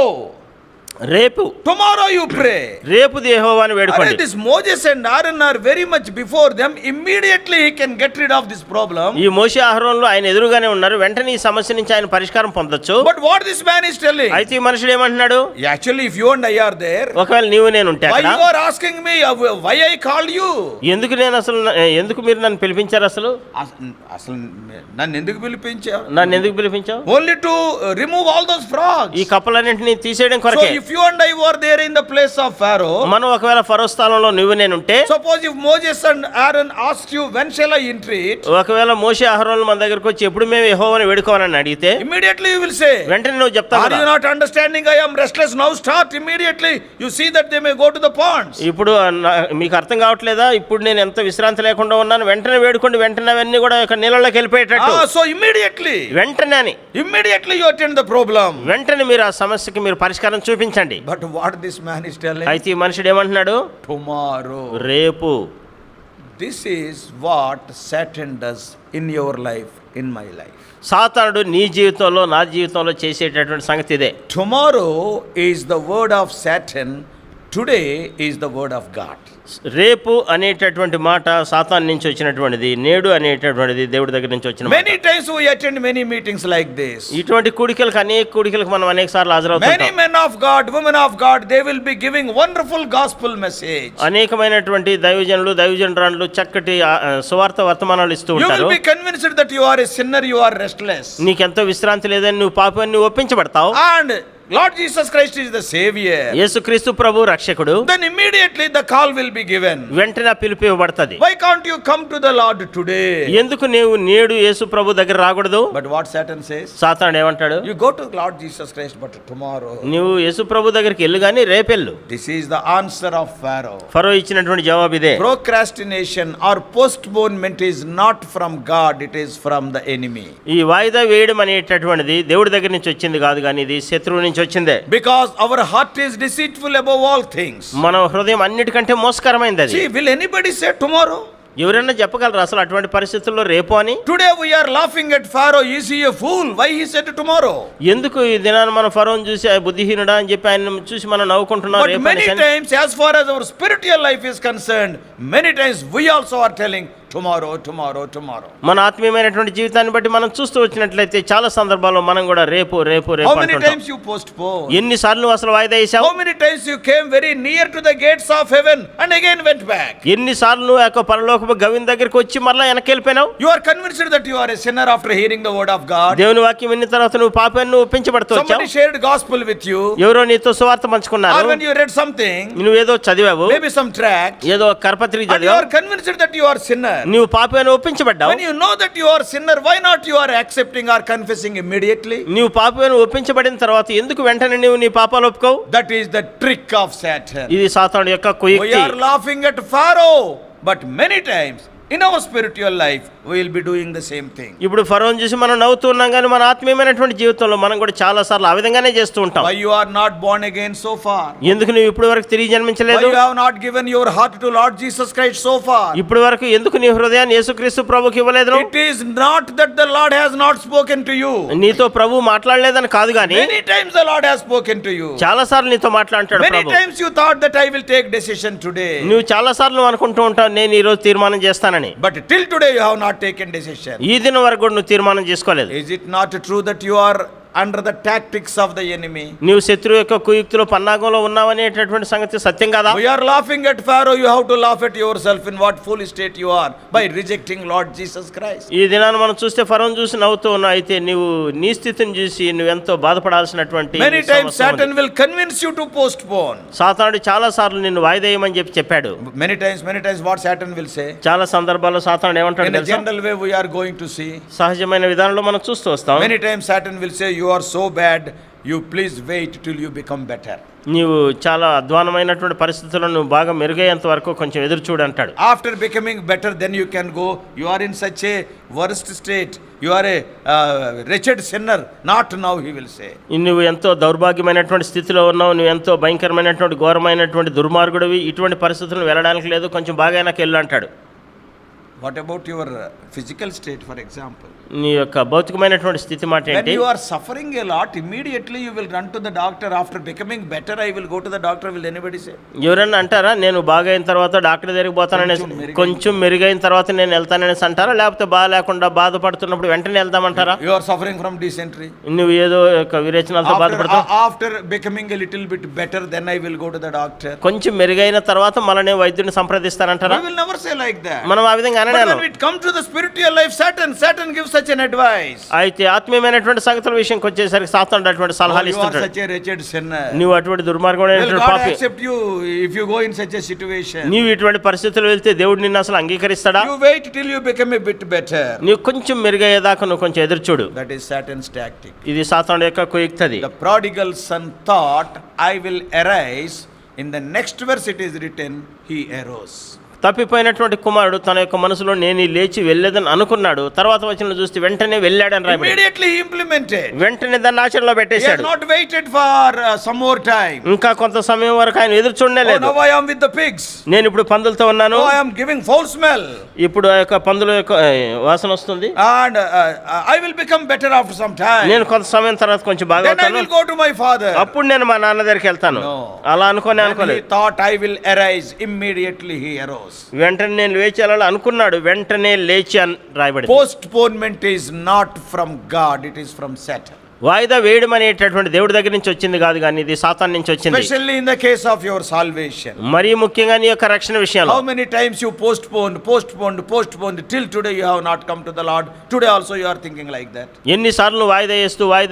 రేపు tomorrow you pray. రేపు యెహోవాను వేడుకోండి. This Moses and Aaron are very much before them. Immediately he can get rid of this problem. ఈ మోషే అహరోనులు ఆయన ఎదురుగానే ఉన్నారు, వెంటనే ఈ సమస్య నుంచి ఆయన పరిష్కారం పొందొచ్చు. But what this man is telling? అయితే ఈ మనుషుడు ఏమంటున్నాడు? Actually, if you and I are there, ఒకవేళ నీవు నేను ఉంటే why అక్కడ, you are asking me why I called you? ఎందుకు నేను అసలు ఎందుకు మీరు నన్ను పిలిపించారు? అసలు నన్ను ఎందుకు పిలిపించావు? నన్ను ఎందుకు పిలిపించావు? Only to remove all those frogs. ఈ కప్పలన్నింటినీ తీసేయడం So కొరకే. if you and I were there in the place of Pharaoh, మనం ఒకవేళ ఫరో స్థానంలో నువ్వు నేను ఉంటే, suppose if Moses and Aaron asked you when shall I entreat, ఒకవేళ మోషే అహరోనులు మన దగ్గరకు వచ్చి ఎప్పుడు మేము యెహోవాను వేడుకోవాలని అడిగితే, immediately you will say, వెంటనే నువ్వు చెప్తావు are you కదా, not understanding? I am restless. Now start immediately. You see that they may go to the ponds. ఇప్పుడు మీకు అర్థం కావట్లేదా? ఇప్పుడు నేను ఎంత విశ్రాంతి లేకుండా ఉన్నాను, వెంటనే వేడుకోండి, వెంటనే అవన్నీ కూడా ఒక నీళ్ళలోకి వెళ్ళిపోయేటట్టు. So immediately you attend the problem. వెంటనే మీరు ఆ సమస్యకి మీరు పరిష్కారం చూపించండి. But what this man is telling? అయితే ఈ మనుషుడు ఏమంటున్నాడు? Tomorrow. రేపు. This is what Satan does in your life, in my life. సాతానుడు నీ జీవితంలో నా జీవితంలో చేసేటటువంటి సంగతి ఇదే. Tomorrow is the word of Satan. Today is the word of God. రేపు అనేటటువంటి మాట సాతాను నుంచి వచ్చినటువంటిది, నేడు అనేటటువంటిది దేవుడి దగ్గర నుంచి వచ్చిన మాట. Many times we attend many meetings like this. ఇటువంటి కూడికలకు అనేక కూడికలకు మనం అనేక సార్లు హాజరవుతాం. Many men of God, women of God, they will be giving wonderful gospel message. అనేకమైనటువంటి దైవజనులు దైవజనరాలు చక్కటి సువార్త వర్తమానాలు ఇస్తూ You ఉంటారు. will be convinced that you are a sinner, you are restless. నీకెంతో విశ్రాంతి లేదని, నువ్వు పాపాన్ని నువ్వు ఒప్పించబడతావు. And Lord Jesus Christ is the Savior. యేసుక్రీస్తు ప్రభు రక్షకుడు. Then immediately the call will be given. వెంటనే పిలుపు ఇవ్వబడుతుంది. Why can't you come to the Lord today? ఎందుకు నీవు నేడు యేసు ప్రభు దగ్గర రాకూడదు? But what Satan says? సాతానుడు ఏమంటాడు? You go to Lord Jesus Christ, but tomorrow. నువ్వు యేసు ప్రభు దగ్గరికి వెళ్ళు గాని రేపెళ్ళు. This is the answer of Pharaoh. ఫరో ఇచ్చినటువంటి జవాబు ఇదే. Procrastination or postponement is not from God, it is from the enemy. ఈ వాయిదా వేయడం అనేటటువంటిది దేవుడి దగ్గర నుంచి వచ్చింది కాదు కానీ ఇది శత్రువు నుంచి వచ్చిందే. Because our heart is deceitful above all things. మన హృదయం అన్నిటికంటే మోసకరమైనది అది. See, will anybody say tomorrow? ఎవరైనా చెప్పగలరా అసలు అటువంటి పరిస్థితుల్లో రేపు అని? Today we are laughing at Pharaoh. Is he a fool? Why he said tomorrow? ఎందుకు ఈ దినాన మన ఫరోని చూసి బుద్ధిహీనుడా అని చెప్పి ఆయన చూసి మనం నవ్వుకుంటున్నాం But రేపు many అని. times, as far as our spiritual life is concerned, many times we also are telling tomorrow. మన ఆత్మీయమైనటువంటి జీవితాన్ని బట్టి మనం చూస్తూ వచ్చినట్లయితే చాలా సందర్భాల్లో మనం కూడా రేపు How many times you postpone? ఎన్నిసార్లు నువ్వు అసలు వాయిదా వేసావు? How many times you came very near to the gates of heaven and again went back? ఎన్నిసార్లు నువ్వు యొక్క పరలోకపు గవిని దగ్గరికి వచ్చి మరలా వెనక్కి వెళ్ళిపోయినావు? You are convinced that you are a sinner after hearing the word of God. దేవుని వాక్యం విన్న తర్వాత నువ్వు పాపాన్ని నువ్వు ఒప్పించబడుతూ వచ్చావు. Somebody shared gospel with you. ఎవరో నీతో సువార్త పంచుకున్నారు. Or when you read something, నువ్వేదో చదివావు, maybe some tract, ఏదో కరపత్రిక and you చదివావు, are convinced that you are sinner. నువ్వు పాపాన్ని ఒప్పించబడ్డావు. When you know that you are sinner, why not you are accepting or confessing immediately? నీవు పాపాన్ని ఒప్పించబడిన తర్వాత ఎందుకు వెంటనే నీవు నీ పాపాలు ఒప్పుకోవు? That is the trick of Satan. ఇది సాతానుడి యొక్క We కుయుక్తి. are laughing at Pharaoh, but many times in our spiritual life we will be doing the same thing. ఇప్పుడు ఫరోని చూసి మనం నవ్వుతూ ఉన్నాం కానీ మన ఆత్మీయమైనటువంటి జీవితంలో మనం కూడా చాలా సార్లు ఆ విధంగానే చేస్తూ ఉంటాం. Why you are not born again so far? ఎందుకు నువ్వు ఇప్పటి వరకు తిరిగి Why జన్మించలేదు? you have not given your heart to Lord Jesus Christ so far? ఇప్పటి వరకు ఎందుకు నీ హృదయాన్ని యేసుక్రీస్తు ప్రభుకి ఇవ్వలేదు? It is not that the Lord has not spoken to you. నీతో ప్రభు మాట్లాడలేదని కాదు కానీ Many times the Lord has spoken to you. చాలా సార్లు నీతో మాట్లాడతాడు Many Prabhu. times you thought that I will take decision today. నువ్వు చాలా సార్లు అనుకుంటూ ఉంటావు నేను ఈ రోజు తీర్మానం చేస్తానని. But till today you have not taken decision. ఈ దినం వరకు కూడా నువ్వు తీర్మానం చేసుకోలేదు. Is it not true that you are under the tactics of the enemy? నీవు శత్రువు యొక్క కుయుక్తిలో పన్నాగంలో ఉన్నావనేటటువంటి సంగతి సత్యం కదా? We are laughing at Pharaoh. You have to laugh at yourself in what foolish state you are by rejecting Lord Jesus Christ. ఈ దినాన్ని మనం చూస్తే ఫరోను చూసి నవ్వుతూ ఉన్నావు. అయితే నీవు నీ స్థితిని చూసి నువ్వెంతో బాధపడాల్సినటువంటి Many times Satan will convince you to postpone. సాతానుడు చాలా సార్లు నిన్ను వాయిదేయమని చెప్పాడు. Many times what Satan will say? చాలా సందర్భాల్లో సాతానుడు ఏమంటాడు In a తెలుసా? general way we are going to see. సహజమైన విధానంలో మనం చూస్తూ వస్తాం. Many times Satan will say you are so bad, you please wait till you become better. నీవు చాలా అధ్వానమైనటువంటి పరిస్థితుల్లో నువ్వు బాగా మెరుగయ్యేంత వరకు కొంచెం ఎదురు చూడు అంటాడు. After becoming better, then you can go. You are in such a worst state. You are a wretched sinner. Not now, he will say. నువ్వు ఎంతో దౌర్భాగ్యమైనటువంటి స్థితిలో ఉన్నావు, నువ్వు ఎంతో భయంకరమైనటువంటి ఘోరమైనటువంటి దుర్మార్గుడివి, ఇటువంటి పరిస్థితులను వెళ్ళడానికి లేదు, కొంచెం బాగా నాకు వెళ్ళు అంటాడు. What about your physical state, for example? నీ యొక్క భౌతికమైనటువంటి స్థితి మాట When ఏంటి? you are suffering a lot, immediately you will run to the doctor. After becoming better, I will go to the doctor. Will anybody say? ఎవరన్నా అంటారా నేను బాగా అయిన తర్వాత డాక్టర్ దగ్గరికి పోతాననేసి, కొంచెం మెరుగైన తర్వాత నేను వెళ్తాననేసి అంటారా, లేకపోతే బాగా లేకుండా బాధపడుతున్నప్పుడు వెంటనే వెళ్దామంటారా? You are suffering from dysentery. నువ్వు ఏదో యొక్క విరేచనాలతో బాధపడతావు, After becoming a little bit better, then I will go to the doctor. కొంచెం మెరుగైన తర్వాత మళ్ళీ నేను వైద్యుని సంప్రదిస్తానంటారా? We will never say like that. మనం ఆ విధంగా But when it comes to the spiritual life, Satan gives such an advice. అయితే ఆత్మీయమైనటువంటి సంగతుల విషయంకి వచ్చేసరికి సాతానుడు అటువంటి సలహాలు You are ఇస్తుంటాడు. such a wretched sinner. నువ్వు అటువంటి Will దుర్మార్గమైనటువంటి God పాపి, accept you if you go in such a situation? నీవు ఇటువంటి పరిస్థితులు వెళ్తే దేవుడు నిన్ను అసలు అంగీకరిస్తాడా? You wait till you become a bit better. నీవు కొంచెం మెరుగయ్యేదాకా నువ్వు కొంచెం ఎదురు చూడు. That is Satan's tactic. ఇది సాతానుడు యొక్క కుయుక్తది. The prodigal son thought, I will arise. In the next verse it is written, he arose. తప్పిపోయినటువంటి కుమారుడు తన యొక్క మనసులో నేను లేచి వెళ్ళేదని అనుకున్నాడు, తర్వాత వచనం చూస్తే వెంటనే వెళ్ళాడని రాయబడింది. Immediately he implemented. వెంటనే దాన్ని ఆచరణలో He has పెట్టేశాడు. not waited for some more time. ఇంకా కొంత సమయం వరకు ఆయన ఎదురు చూడనే Oh, లేదు. now I am with the pigs. నేను ఇప్పుడు పందులతో ఉన్నాను, Oh, I am giving foul smell. ఇప్పుడు ఆ యొక్క పందుల యొక్క వాసన వస్తుంది, And I will become better after some time. నేను కొంత సమయం తర్వాత కొంచెం బాగా Then I అవుతాను, will go to my father. అప్పుడు నేను మా నాన్న దగ్గరికి వెళ్తాను. No. అలా When he అనుకోలేదు. thought I will arise, immediately he arose. వెంటనే నేను లేచి వెళ్ళాలి అనుకున్నాడు, వెంటనే లేచి అని రాయబడింది. Postponement is not from God, it is from Satan. వాయిదా వేయడం అనేటటువంటి దేవుడి దగ్గర నుంచి వచ్చింది కాదు, కానీ ఇది సాతాను నుంచి వచ్చింది. Especially in the case of your salvation. మరీ ముఖ్యంగా నీ యొక్క రక్షణ విషయంలో How many times you postponed till today you have not come to the Lord. Today also you are thinking like that. ఎన్నిసార్లు వాయిదా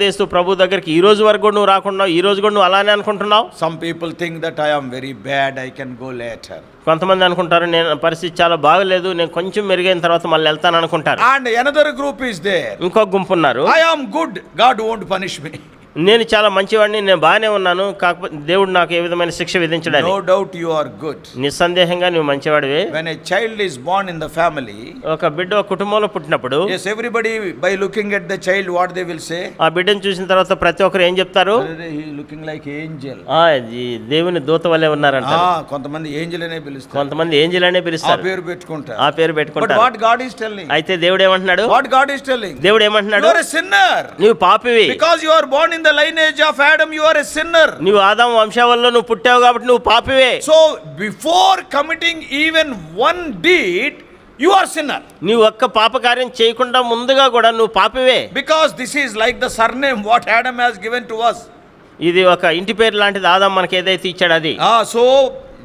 వేస్తూ ప్రభు దగ్గరికి ఈ రోజు వరకు కూడా నువ్వు రాకుండా ఈ రోజు కూడా నువ్వు అలానే అనుకుంటున్నావు. Some people think that I am very bad, I can go later. కొంతమంది అనుకుంటారు నేను పరిస్థితి చాలా బాగలేదు, నేను కొంచెం మెరుగైన తర్వాత మళ్ళీ వెళ్తాను అనుకుంటారు. And another group is there. ఇంకో గుంపు ఉన్నారు, I am good, God won't punish me. నేను చాలా మంచివాడిని, నేను బాగానే ఉన్నాను, కాకపోతే దేవుడు నాకు ఏ విధమైన శిక్ష విధించడానికి. No doubt you are good. నిస్సందేహంగా నువ్వు మంచివాడివే. When a child is born in the family, ఒక బిడ్డ ఒక కుటుంబంలో పుట్టినప్పుడు yes, everybody by looking at the child what they will say? ఆ బిడ్డను చూసిన తర్వాత ప్రతి ఒక్కరు ఏం చెప్తారు? He looking like angel. ఈ దేవుని దూత వలె ఉన్నారంట. కొంతమంది ఏంజెల్ అనే పిలుస్తారు, కొంతమంది ఏంజెల్ అనే ఆ పిలుస్తారు, పేరు పెట్టుకుంటారు. ఆ పేరు But పెట్టుకుంటారు. what God is telling? అయితే దేవుడు ఏమంటున్నాడు? What God is telling? దేవుడు ఏమంటున్నాడు? You are a sinner. నువ్వు పాపివి. Because you are born in the lineage of Adam, you are a sinner. నువ్వు ఆదాము వంశావళిలో నువ్వు పుట్టావు కాబట్టి నువ్వు పాపివే. So before committing even one deed, you are sinner. నువ్వు ఒక్క పాప కార్యం చేయకుండా ముందుగా కూడా నువ్వు పాపివే. Because this is like the surname what Adam has given to us. ఇది ఒక ఇంటి పేరు లాంటిది, ఆదాము మనకి ఏదైతే ఇచ్చాడు అది. So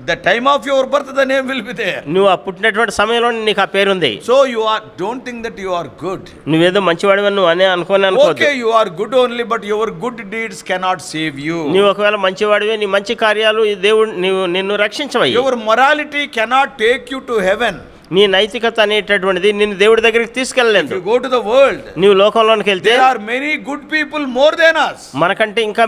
the time of your birth the name will be there. నువ్వు ఆ పుట్టినటువంటి సమయంలో నీకు ఆ పేరుంది. So you are, don't think that you are good. నువ్వేదో మంచివాడివని నువ్వు అనే అనుకోవద్దు. Okay, you are good only, but your good deeds cannot save you. నువ్వు ఒకవేళ మంచివాడివే, నీ మంచి కార్యాలు ఈ దేవుడు నిన్ను రక్షించవయ్యి. Your morality cannot take you to heaven. నీ నైతికత అనేటటువంటిది నిన్ను దేవుడి దగ్గరికి తీసుకెళ్ళలేదు. If you go to the world, నీవు లోకంలోనికి వెళ్తే there are many good people more than us. మనకంటే ఇంకా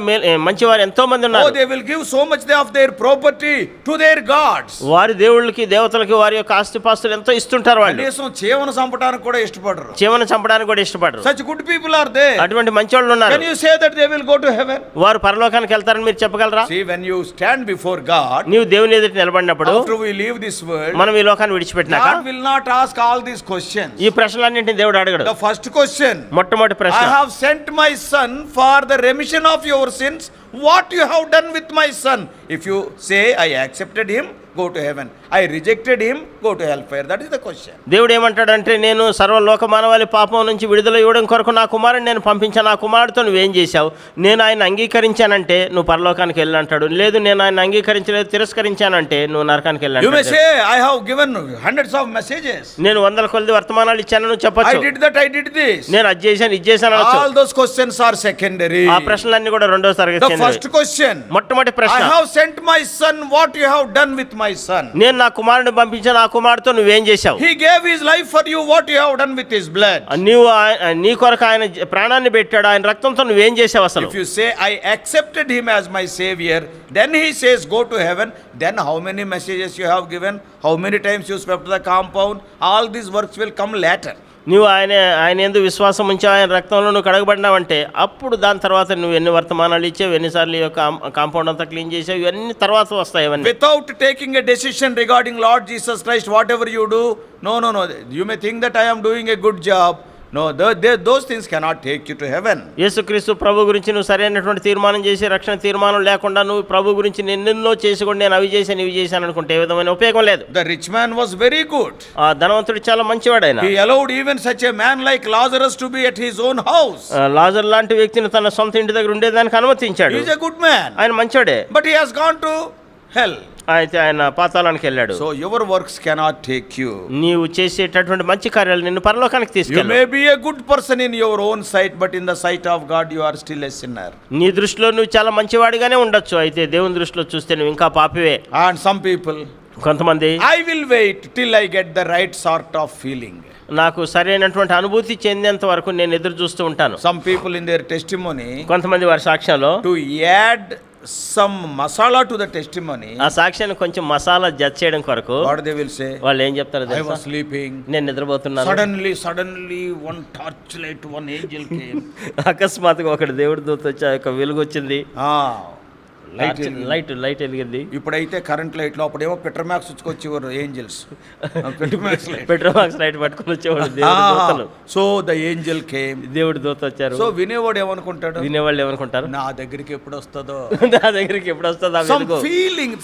మంచివారు ఎంతో మంది ఉన్నారు. Oh, they will give so much of their property to their gods. వారి దేవుళ్ళకి దేవతలకి వారి యొక్క ఆస్తిపాస్తులు ఎంతో ఇస్తుంటారు. వాళ్ళు కనీసం చీమను చంపడానికి కూడా ఇష్టపడరు. చీమను చంపడానికి కూడా ఇష్టపడరు. Such good people are there. అటువంటి మంచివాళ్ళు ఉన్నారు. Can you say that they will go to heaven? వారు పరలోకానికి వెళ్తారని మీరు చెప్పగలరా? See, when you stand before God, నీవు దేవుని ఎదుట నిలబడినప్పుడు, after we leave this world, మనం ఈ లోకాన్ని విడిచిపెట్టినాక God will not ask all these questions. ఈ ప్రశ్నలన్నింటినీ దేవుడు అడగడు. The first question, మొట్టమొదటి ప్రశ్న, I have sent my son for the remission of your sins. What you have done with my son? If you say I accepted him, go to heaven. I rejected him, go to hellfire. That is the question. దేవుడు ఏమంటాడంటే, నేను సర్వలోక మానవాళి పాపం నుంచి విడుదల ఇవ్వడం కొరకు నా కుమారుని నేను పంపించాను, నా కుమారుడితో నువ్వేం చేశావు? నేను ఆయన అంగీకరించానంటే నువ్వు పరలోకానికి వెళ్ళి అంటాడు. లేదు, నేను ఆయన అంగీకరించలేదు, తిరస్కరించానంటే నువ్వు నరకానికి వెళ్ళి You may అంటాడు. say I have given hundreds of messages. నేను వందల కొలది వర్తమానాలు ఇచ్చాను నువ్వు చెప్పొచ్చు. I did that, I did this. నేను అది చేశాను, ఇది చేశాను అనొచ్చు. All those questions are secondary. ఆ ప్రశ్నలన్నీ కూడా రెండో తరగతి The First question. మొట్టమొదటి I ప్రశ్న, have sent my son. What you have done with my son? నేను నా కుమారుని పంపించాను, ఆ కుమారుతో నువ్వేం చేశావు? He gave his life for you. What you have done with his blood? నీవు నీ కొరకు ఆయన ప్రాణాన్ని పెట్టాడు, ఆయన రక్తంతో నువ్వేం చేశావు అసలు? If you say I accepted him as my savior, then he says go to heaven. Then how many messages you have given? How many times you swept the compound? All these works will come later. నువ్వు ఆయన యందు విశ్వాసం ఉంచావు, ఆయన రక్తంలో నువ్వు కడగబడినావంటే అప్పుడు దాని తర్వాత నువ్వు ఎన్ని వర్తమానాలు ఇచ్చావు, ఎన్నిసార్లు ఈ యొక్క కాంపౌండ్ అంతా క్లీన్ చేసావు, ఇవన్నీ తర్వాత వస్తాయి. ఇవన్నీ Without taking a decision regarding Lord Jesus Christ, whatever you do, no. You may think that I am doing a good job. No, those things cannot take you to heaven. యేసుక్రీస్తు ప్రభు గురించి నువ్వు సరైనటువంటి తీర్మానం చేసి రక్షణ తీర్మానం లేకుండా నువ్వు ప్రభు గురించి నిన్నెన్నో చేసుకొని నేను అవి చేశాను ఇవి చేశాను అనుకుంటే ఏ విధమైన ఉపయోగం లేదు. The rich man was very good. ఆ ధనవంతుడు చాలా మంచివాడు ఆయన. He allowed even such a man like Lazarus to be at his own house. Lazar లాంటి వ్యక్తిని తన సొంత ఇంటి దగ్గర ఉండేదానికి అనుమతించాడు. He is a good man. ఆయన మంచివాడే. But he has gone to hell. అయితే ఆయన పాతాళానికి వెళ్ళాడు. So your works cannot take you. నీవు చేసేటటువంటి మంచి కార్యాలు నిన్ను పరలోకానికి You తీసుకెళ్ళవు. may be a good person in your own sight, but in the sight of God you are still a sinner. నీ దృష్టిలో నువ్వు చాలా మంచివాడిగానే ఉండొచ్చు, అయితే దేవుని దృష్టిలో చూస్తే నువ్వు ఇంకా పాపివే. And some people, కొంతమంది I will wait till I get the right sort of feeling. నాకు సరైనటువంటి అనుభూతి చెందేంత వరకు నేను ఎదురు చూస్తూ ఉంటాను. Some people in their testimony, కొంతమంది వారి సాక్ష్యంలో to add some masala to the testimony, ఆ సాక్ష్యాన్ని కొంచెం మసాలా జత చేయడం కొరకు what they will say, వాళ్ళు ఏం చెప్తారో I తెలుసా? was sleeping. నేను నిద్రపోతున్నాను, Suddenly one torchlight, one angel came. అకస్మాత్తుగా ఒకటి దేవుడి దూత వచ్చి ఆ యొక్క వెలుగు వచ్చింది, లైట్ లైట్ వెలిగింది. ఇప్పుడైతే కరెంట్ లైట్ లో అప్పుడేమో పెట్రోమాక్స్ వచ్చేవారు ఏంజల్స్. పెట్రోమాక్స్ లైట్ పట్టుకొని వచ్చేవాడు దేవుడి దూతలు. సో ద ఏంజల్ కేమ్, దేవుడి దూత వచ్చారు. సో వినేవాడు ఏమనుకుంటాడు, వినేవాళ్ళు ఏమనుకుంటారు, నా దగ్గరికి ఎప్పుడు వస్తుందో, నా దగ్గరికి ఎప్పుడు వస్తుందో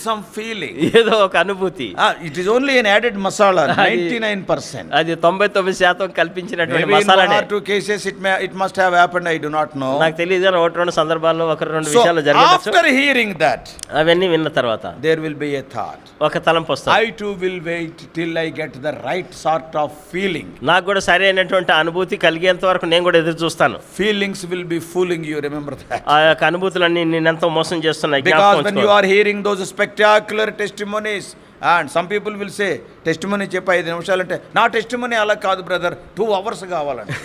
some feeling, ఏదో ఒక అనుభూతి. It is only an added masala, 99%. అది 99% కల్పించినటువంటి Maybe in one మసాలానే. or two cases it must have happened, I do not know. నాకు తెలియదు కానీ ఒకటి రెండు సందర్భాల్లో ఒక రెండు So విషయాలు జరగవచ్చు. after hearing that, అవన్నీ విన్న తర్వాత there will be a thought, ఒక తలంపు వస్తుంది, I too will wait till I get the right sort of feeling. నాకు కూడా సరైనటువంటి అనుభూతి కలిగేంత వరకు నేను కూడా ఎదురు చూస్తాను. Feelings will be fooling you, remember that. ఆ యొక్క అనుభూతులన్నీ నేనెంతో మోసం చేస్తున్నాయి. Because when you are hearing those spectacular testimonies, and some people will say testimony చెప్ప 5 నిమిషాలు అంటే నా టెస్టిమనీ అలా కాదు బ్రదర్, 2 hours కావాలంటే.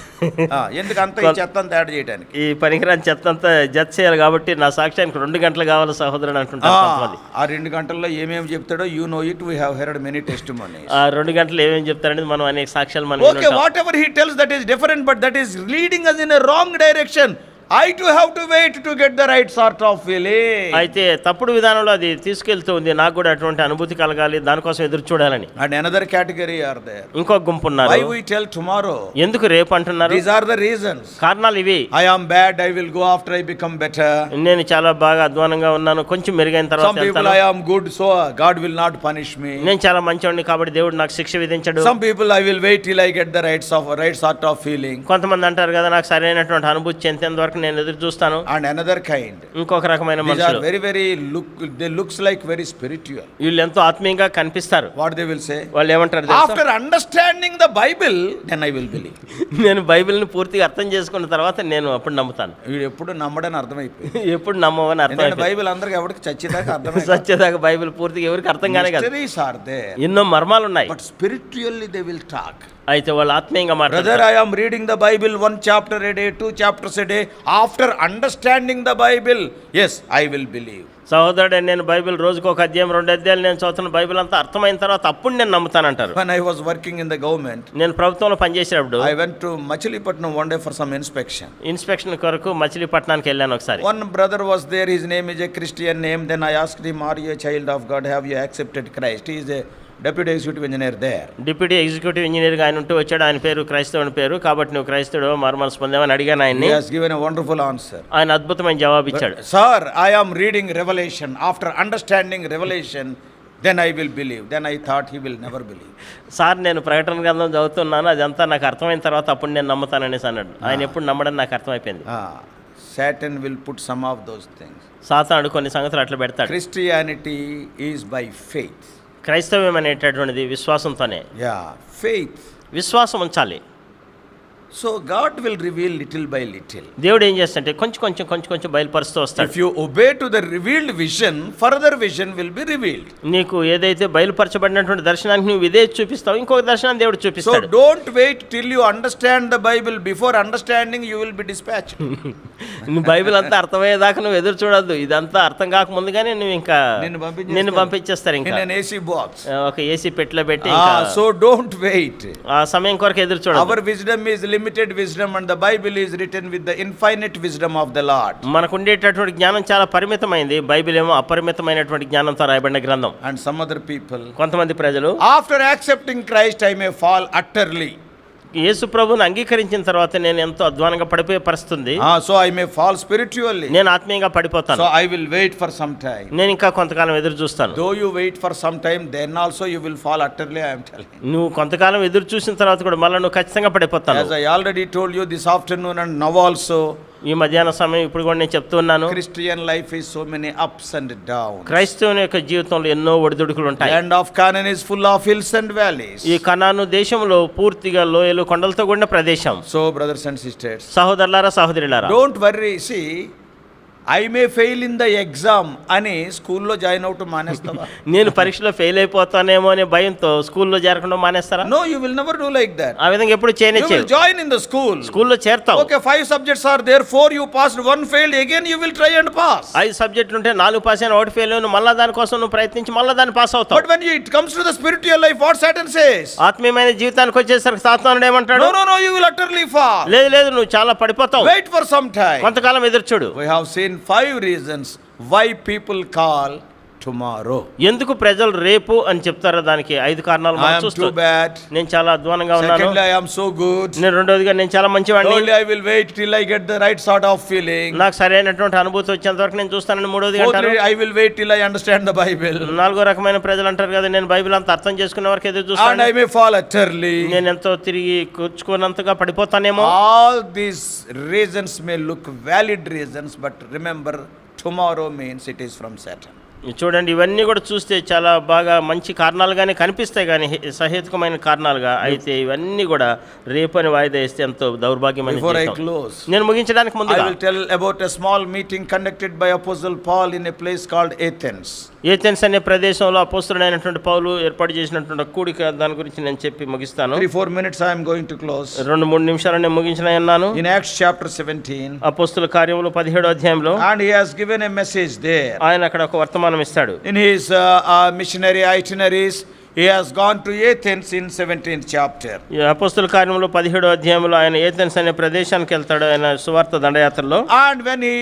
ఎందుకు అంత ఈ చెత్త అంతా యాడ్ చేయడానికి, ఈ పనికిరాని చెత్త అంతా జత చేయాలి కాబట్టి నా సాక్ష్యానికి 2 గంటలు కావాలి సహోదరుడు అంటుంటారు కొంతమంది. ఆ 2 గంటల్లో ఏమేమి చెప్తాడో you know it, we have heard many testimonies. ఆ 2 గంటలు ఏమేమి చెప్తారనేది మనం అనేక సాక్ష్యాలు మనం Okay, whatever he tells that is different, but that is leading us in a wrong direction. I too have to wait to get the right sort of feeling. అయితే తప్పుడు విధానంలో అది తీసుకెళ్తుంది, నాకు కూడా అటువంటి అనుభూతి కలగాలి, దానికోసం ఎదురు చూడాలని. And another category are there. ఇంకో గుంపు ఉన్నారు. Why we tell tomorrow? ఎందుకు రేపు అంటున్నారు? These are the reasons. కారణాలు ఇవి. I am bad, I will go after I become better. నేను చాలా బాగా అధ్వానంగా ఉన్నాను, కొంచెం మెరుగైన తర్వాత Some people, I am good, so God will not punish me. నేను చాలా మంచివాడిని కాబట్టి దేవుడు నాకు శిక్ష విధించడు. Some people, I will wait till I get the right sort of feeling. కొంతమంది అంటారు కదా, నాకు సరైనటువంటి అనుభూతి చెందేంత వరకు నేను ఎదురు చూస్తాను. And another kind, ఇంకొక రకమైన these are మనుషులు, very they looks like very spiritual. వీళ్ళు ఎంతో ఆత్మీయంగా కనిపిస్తారు. What they will say? వాళ్ళు ఏమంటారు తెలుసా? After understanding the Bible, then I will believe. నేను బైబిల్ని పూర్తిగా అర్థం చేసుకున్న తర్వాత నేను అప్పుడు నమ్ముతాను. వీడు ఎప్పుడు నమ్మడని అర్థమైపోయింది. ఎప్పుడు నమ్మవని అర్థం ఎందుకంటే బైబిల్ అందరికి ఎవరికి చచ్చేదాకా అర్థమైంది. సత్యదాకా బైబిల్ పూర్తిగా ఎవరికి అర్థం కానే కాదు. Mysteries are there, ఎన్నో మర్మాలు ఉన్నాయి, but spiritually they will talk. అయితే వాళ్ళు ఆత్మీయంగా Brother, మాట్లాడతారు. I am reading the Bible 1 chapter a day, 2 chapters a day. After understanding the Bible, yes, I will believe. సహోదరుడు, నేను బైబిల్ రోజుకు ఒక అధ్యాయం 2 అధ్యాయాలు నేను చదువుతున్న బైబిల్ అంతా అర్థమైన తర్వాత అప్పుడు నేను నమ్ముతానంటారు. When I was working in the government, నేను ప్రభుత్వంలో పనిచేసేటప్పుడు I went to Machilipatnam one day for some inspection. Inspection కొరకు మచిలీపట్నానికి వెళ్ళాను ఒకసారి. One brother was there, his name is a Christian name. Then I asked him, are you a child of God? Have you accepted Christ? He is a deputy executive engineer there. Deputy executive ఇంజనీర్గా ఆయన ఉంటూ వచ్చాడు. ఆయన పేరు క్రైస్తవుని పేరు, కాబట్టి నువ్వు క్రైస్తవుడు మారుమనసు పొందామని అడిగాను He ఆయన్ని. has given a wonderful answer. ఆయన అద్భుతమైన జవాబు ఇచ్చాడు. Sir, I am reading Revelation. After understanding Revelation, then I will believe. Then I thought he will never believe. Sir, నేను ప్రకటన గ్రంథం చదువుతున్నాను, అదంతా నాకు అర్థమైన తర్వాత అప్పుడు నేను నమ్ముతాననేసి అన్నాడు. ఆయన ఎప్పుడు నమ్మడని నాకు అర్థమైపోయింది. Satan will put some of those things. సాతానుడు కొన్ని సంగతులు అట్లా పెడతాడు. Christianity is by faith. క్రైస్తవ్యం అనేటటువంటిది విశ్వాసంతోనే. Yeah, faith. విశ్వాసం ఉంచాలి. So God will reveal little by little. దేవుడు ఏం చేస్తాడంటే కొంచెం బయలుపరుస్తూ వస్తాడు. If you obey to the revealed vision, further vision will be revealed. నీకు ఏదైతే బయలుపరచబడినటువంటి దర్శనానికి నువ్వు ఇదే చూపిస్తావు, ఇంకొక దర్శనాన్ని దేవుడు So చూపిస్తాడు. don't wait till you understand the Bible. Before understanding, you will be dispatched. నువ్వు బైబిల్ అంతా అర్థమయ్యేదాకా నువ్వు ఎదురు చూడద్దు. ఇదంతా అర్థం కాకముందుగానే నువ్వు ఇంకా నిన్ను పంపించేస్తారు. In ఇంకా an AC box. ఒక ఏసీ పెట్టెలో పెట్టి ఇంకా So don't wait. ఆ సమయం కొరకు ఎదురు చూడదు. Our wisdom is limited wisdom, and the Bible is written with the infinite wisdom of the Lord. మనకు ఉండేటటువంటి జ్ఞానం చాలా పరిమితమైంది, బైబిల్ ఏమో అపరిమితమైనటువంటి జ్ఞానంతో రాయబడిన గ్రంథం. And some other people, కొంతమంది ప్రజలు after accepting Christ, I may fall utterly. యేసు ప్రభువుని అంగీకరించిన తర్వాత నేను ఎంతో అధ్వానంగా పడిపోయే పరిస్థితుంది. So I may fall spiritually. నేను ఆత్మీయంగా పడిపోతాను. So I will wait for some time. నేను ఇంకా కొంతకాలం ఎదురు చూస్తాను. Though you wait for some time, then also you will fall utterly, I am telling you. నువ్వు కొంతకాలం ఎదురు చూసిన తర్వాత కూడా మళ్ళీ నువ్వు ఖచ్చితంగా పడిపోతాను. As I already told you this afternoon and now also, ఈ మధ్యాహ్న సమయం ఇప్పుడు కూడా నేను చెప్తున్నాను, Christian life is so many ups and downs. క్రైస్తవుని యొక్క జీవితంలో ఎన్నో ఒడిదుడుకులు ఉంటాయి. Land of Canaan is full of hills and valleys. ఈ కనాను దేశంలో పూర్తిగా లోయలు కొండలతో కూడిన ప్రదేశం. So brothers and sisters, సహోదరులారా సహోదరులారా, don't worry. See, I may fail in the exam అని స్కూల్లో జాయిన్ అవుట్ మానేస్తావా? నేను పరీక్షలో ఫెయిల్ అయిపోతానేమో అనే భయంతో స్కూల్లో చేరకుండా మానేస్తారా? No, you will never do like that. ఆ విధంగా ఎప్పుడు చేయనే You will join in the school. స్కూల్లో చేరతావు. Okay, 5 subjects are there, 4 you passed, 1 failed, again you will try and pass. 5 సబ్జెక్టులు ఉంటే 4 పాస్ అయిన 1 ఫెయిల్ అయిన మళ్ళా దానికోసం నువ్వు ప్రయత్నించి మళ్ళా దాన్ని పాస్ అవుతావు. But when it comes to the spiritual life, what Satan says? ఆత్మీయమైన జీవితానికి వచ్చేసరికి సాతానుడు ఏమంటాడు? No, you will utterly fall. లేదు నువ్వు చాలా పడిపోతావు. Wait for some time. కొంతకాలం ఎదురు చూడు. We have seen 5 reasons why people call tomorrow. ఎందుకు ప్రజలు రేపు అని చెప్తారో దానికి 5 కారణాలు I మనం am too చూస్తాం. bad. నేను చాలా అధ్వానంగా ఉన్నాను. Secondly, I am so good. నేను రెండోదిగా నేను చాలా మంచివాడిని. Thirdly, I will wait till I get the right sort of feeling. నాకు సరైనటువంటి అనుభూతి వచ్చేంత వరకు నేను చూస్తానని మూడోదిగా అంటారు. Fourthly, I will wait till I understand the Bible. నాలుగో రకమైన ప్రజలు అంటారు కదా, నేను బైబిల్ అంతా అర్థం చేసుకునే వరకు ఎదురు And చూస్తాను. I may fall utterly. నేను ఎంతో తిరిగి కూర్చుకున్నంతగా పడిపోతానేమో. All these reasons may look valid reasons, but remember, tomorrow means it is from Satan. చూడండి, ఇవన్నీ కూడా చూస్తే చాలా బాగా మంచి కారణాలుగానే కనిపిస్తాయి కానీ సహేతుకమైన కారణాలుగా, అయితే ఇవన్నీ కూడా రేపని వాయిదా వేస్తే ఎంతో దౌర్భాగ్యమైన Before I జీవితం. close, నేను ముగించడానికి I ముందుగా will tell about a small meeting conducted by Apostle Paul in a place called Athens. Athens అనే ప్రదేశంలో అపోస్తలుడైనటువంటి పౌలు ఏర్పాటు చేసినటువంటి కూడిక, దాని గురించి నేను చెప్పి ముగిస్తాను. 3-4 minutes I am going to close. 2-3 నిమిషాలు నేను ముగించినాయన్నాను. In Acts chapter 17, అపోస్తల కార్యములు 17వ అధ్యాయంలో and he has given a message there. ఆయన అక్కడ ఒక వర్తమానం ఇస్తాడు. In his missionary itineraries, he has gone to Athens in 17th chapter. ఈ అపోస్తల కార్యములు 17వ అధ్యాయంలో ఆయన ఏథెన్స్ అనే ప్రదేశానికి వెళ్తాడు, ఆయన సువార్త దండయాత్రలో. And when he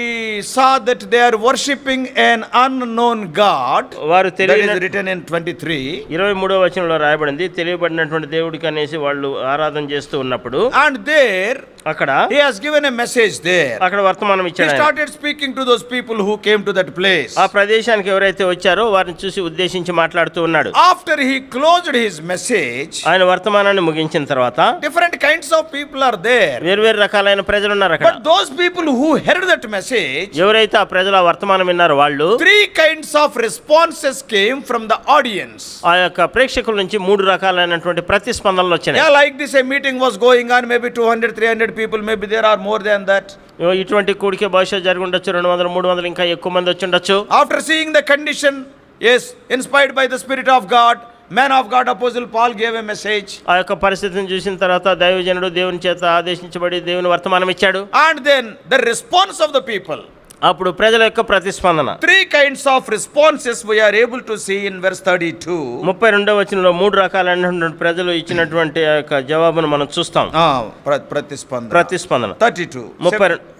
saw that they are worshipping an unknown God, వారు that is తెలియని written in 23, 23వ వచనంలో రాయబడింది, తెలియబడినటువంటి దేవుడికి అనేసి వాళ్ళు ఆరాధన చేస్తూ ఉన్నప్పుడు and there అక్కడ he has given a message there. అక్కడ వర్తమానం He ఇచ్చాడు ఆయన. started speaking to those people who came to that place. ఆ ప్రదేశానికి ఎవరైతే వచ్చారో వారిని చూసి ఉద్దేశించి మాట్లాడుతూ ఉన్నాడు. After he closed his message, ఆయన వర్తమానాన్ని ముగించిన తర్వాత different kinds of people are there. వేరు రకాలైన ప్రజలు ఉన్నారు అక్కడ. But those people who heard that message, ఎవరైతే ఆ ప్రజలు ఆ వర్తమానం విన్నారో వాళ్ళు 3 kinds of responses came from the audience. ఆ యొక్క ప్రేక్షకుల నుంచి 3 రకాలైనటువంటి ప్రతిస్పందనలు వచ్చినాయి. Yeah, like this, a meeting was going on, maybe 200-300 people, maybe there are more than that. ఇటువంటి కూడికే బహుశా జరిగి ఉండొచ్చు, 200-300 ఇంకా ఎక్కువ మంది వచ్చి ఉండొచ్చు. After seeing the condition, yes, inspired by the Spirit of God, man of God, Apostle Paul gave a message. ఆ యొక్క పరిస్థితిని చూసిన తర్వాత దైవజనుడు దేవుని చేత ఆదేశించబడి దేవుని వర్తమానం ఇచ్చాడు. And then the response of the people. అప్పుడు ప్రజల యొక్క ప్రతిస్పందన. 3 kinds of responses we are able to see in verse 32. 32వ వచనంలో 3 రకాలైనటువంటి ప్రజలు ఇచ్చినటువంటి ఆ యొక్క జవాబును మనం చూస్తాం. ప్రతిస్పందన 32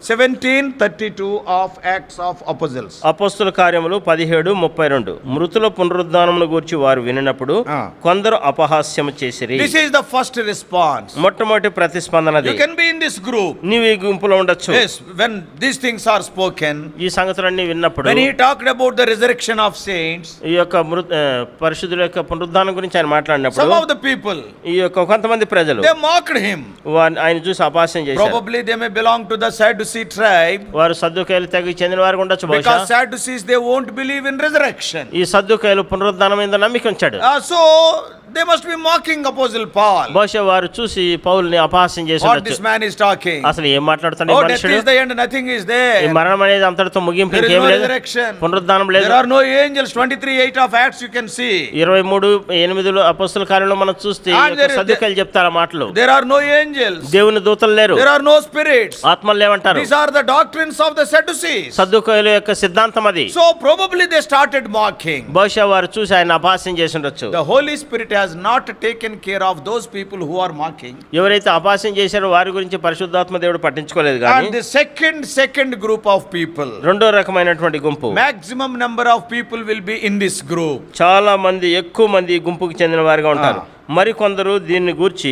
17:32 of Acts of Apostles. అపోస్తల కార్యములు 17:32. మృతుల పునరుద్ధానమును గూర్చి వారు వినినప్పుడు కొందరు అపహాస్యము చేసిరి. This is the first response. మొట్టమొదటి ప్రతిస్పందనది. You can be in this group. నీవు ఈ గుంపులో ఉండొచ్చు. Yes, when these things are spoken, ఈ సంగతులన్నీ విన్నప్పుడు when he talked about the resurrection of saints, ఈ యొక్క పరిశుద్ధుల యొక్క పునరుద్ధానం గురించి ఆయన మాట్లాడినప్పుడు some of the people, ఈ యొక్క కొంతమంది ప్రజలు they mocked him. ఆయన చూసి అపహాస్యం చేశారు. Probably they may belong to the Sadducee tribe, వారు సద్దుకాయలు తెగ చెందిన వారు ఉండొచ్చు బహుశా. because Sadducees they won't believe in resurrection. ఈ సద్దుకాయలు పునరుద్ధానం మీద నమ్మిక ఉంచాడు. So they must be mocking Apostle Paul. బహుశా వారు చూసి పౌలుని అపహాస్యం చేసి What ఉండొచ్చు. this man is talking. అసలు ఏం మాట్లాడుతాడు ఈ Oh, death మనుషుడు? is the end, nothing is ఈ there. మరణం అనేది అంతటితో ముగింపు, There is ఇంకేం no లేదు, resurrection. పునరుద్ధానం లేదు. There are no angels. 23:8 of Acts you can see. 23:8 అపొస్తలుల కార్యంలో మనం చూస్తే ఈ And యొక్క there is- సద్దుకాయలు చెప్తారు ఆ మాటలు. There are no angels. దేవుని దూతలు లేరు, There are no spirits. ఆత్మలు లేవంటారు. These are the doctrines of the Sadducees. సద్దుకాయల యొక్క సిద్ధాంతం అది. So probably they started mocking. బహుశా వారు చూసి ఆయన అపహాస్యం చేసి ఉండొచ్చు. The Holy Spirit has not taken care of those people who are mocking. ఎవరైతే అపహాస్యం చేశారో వారి గురించి పరిశుద్ధాత్మ దేవుడు పట్టించుకోలేదు కానీ And the second group of people, రెండో రకమైనటువంటి గుంపు, maximum number of people will be in this group. చాలా మంది, ఎక్కువ మంది ఈ గుంపుకి చెందిన వారిగా ఉంటారు. మరికొందరు దీన్ని గూర్చి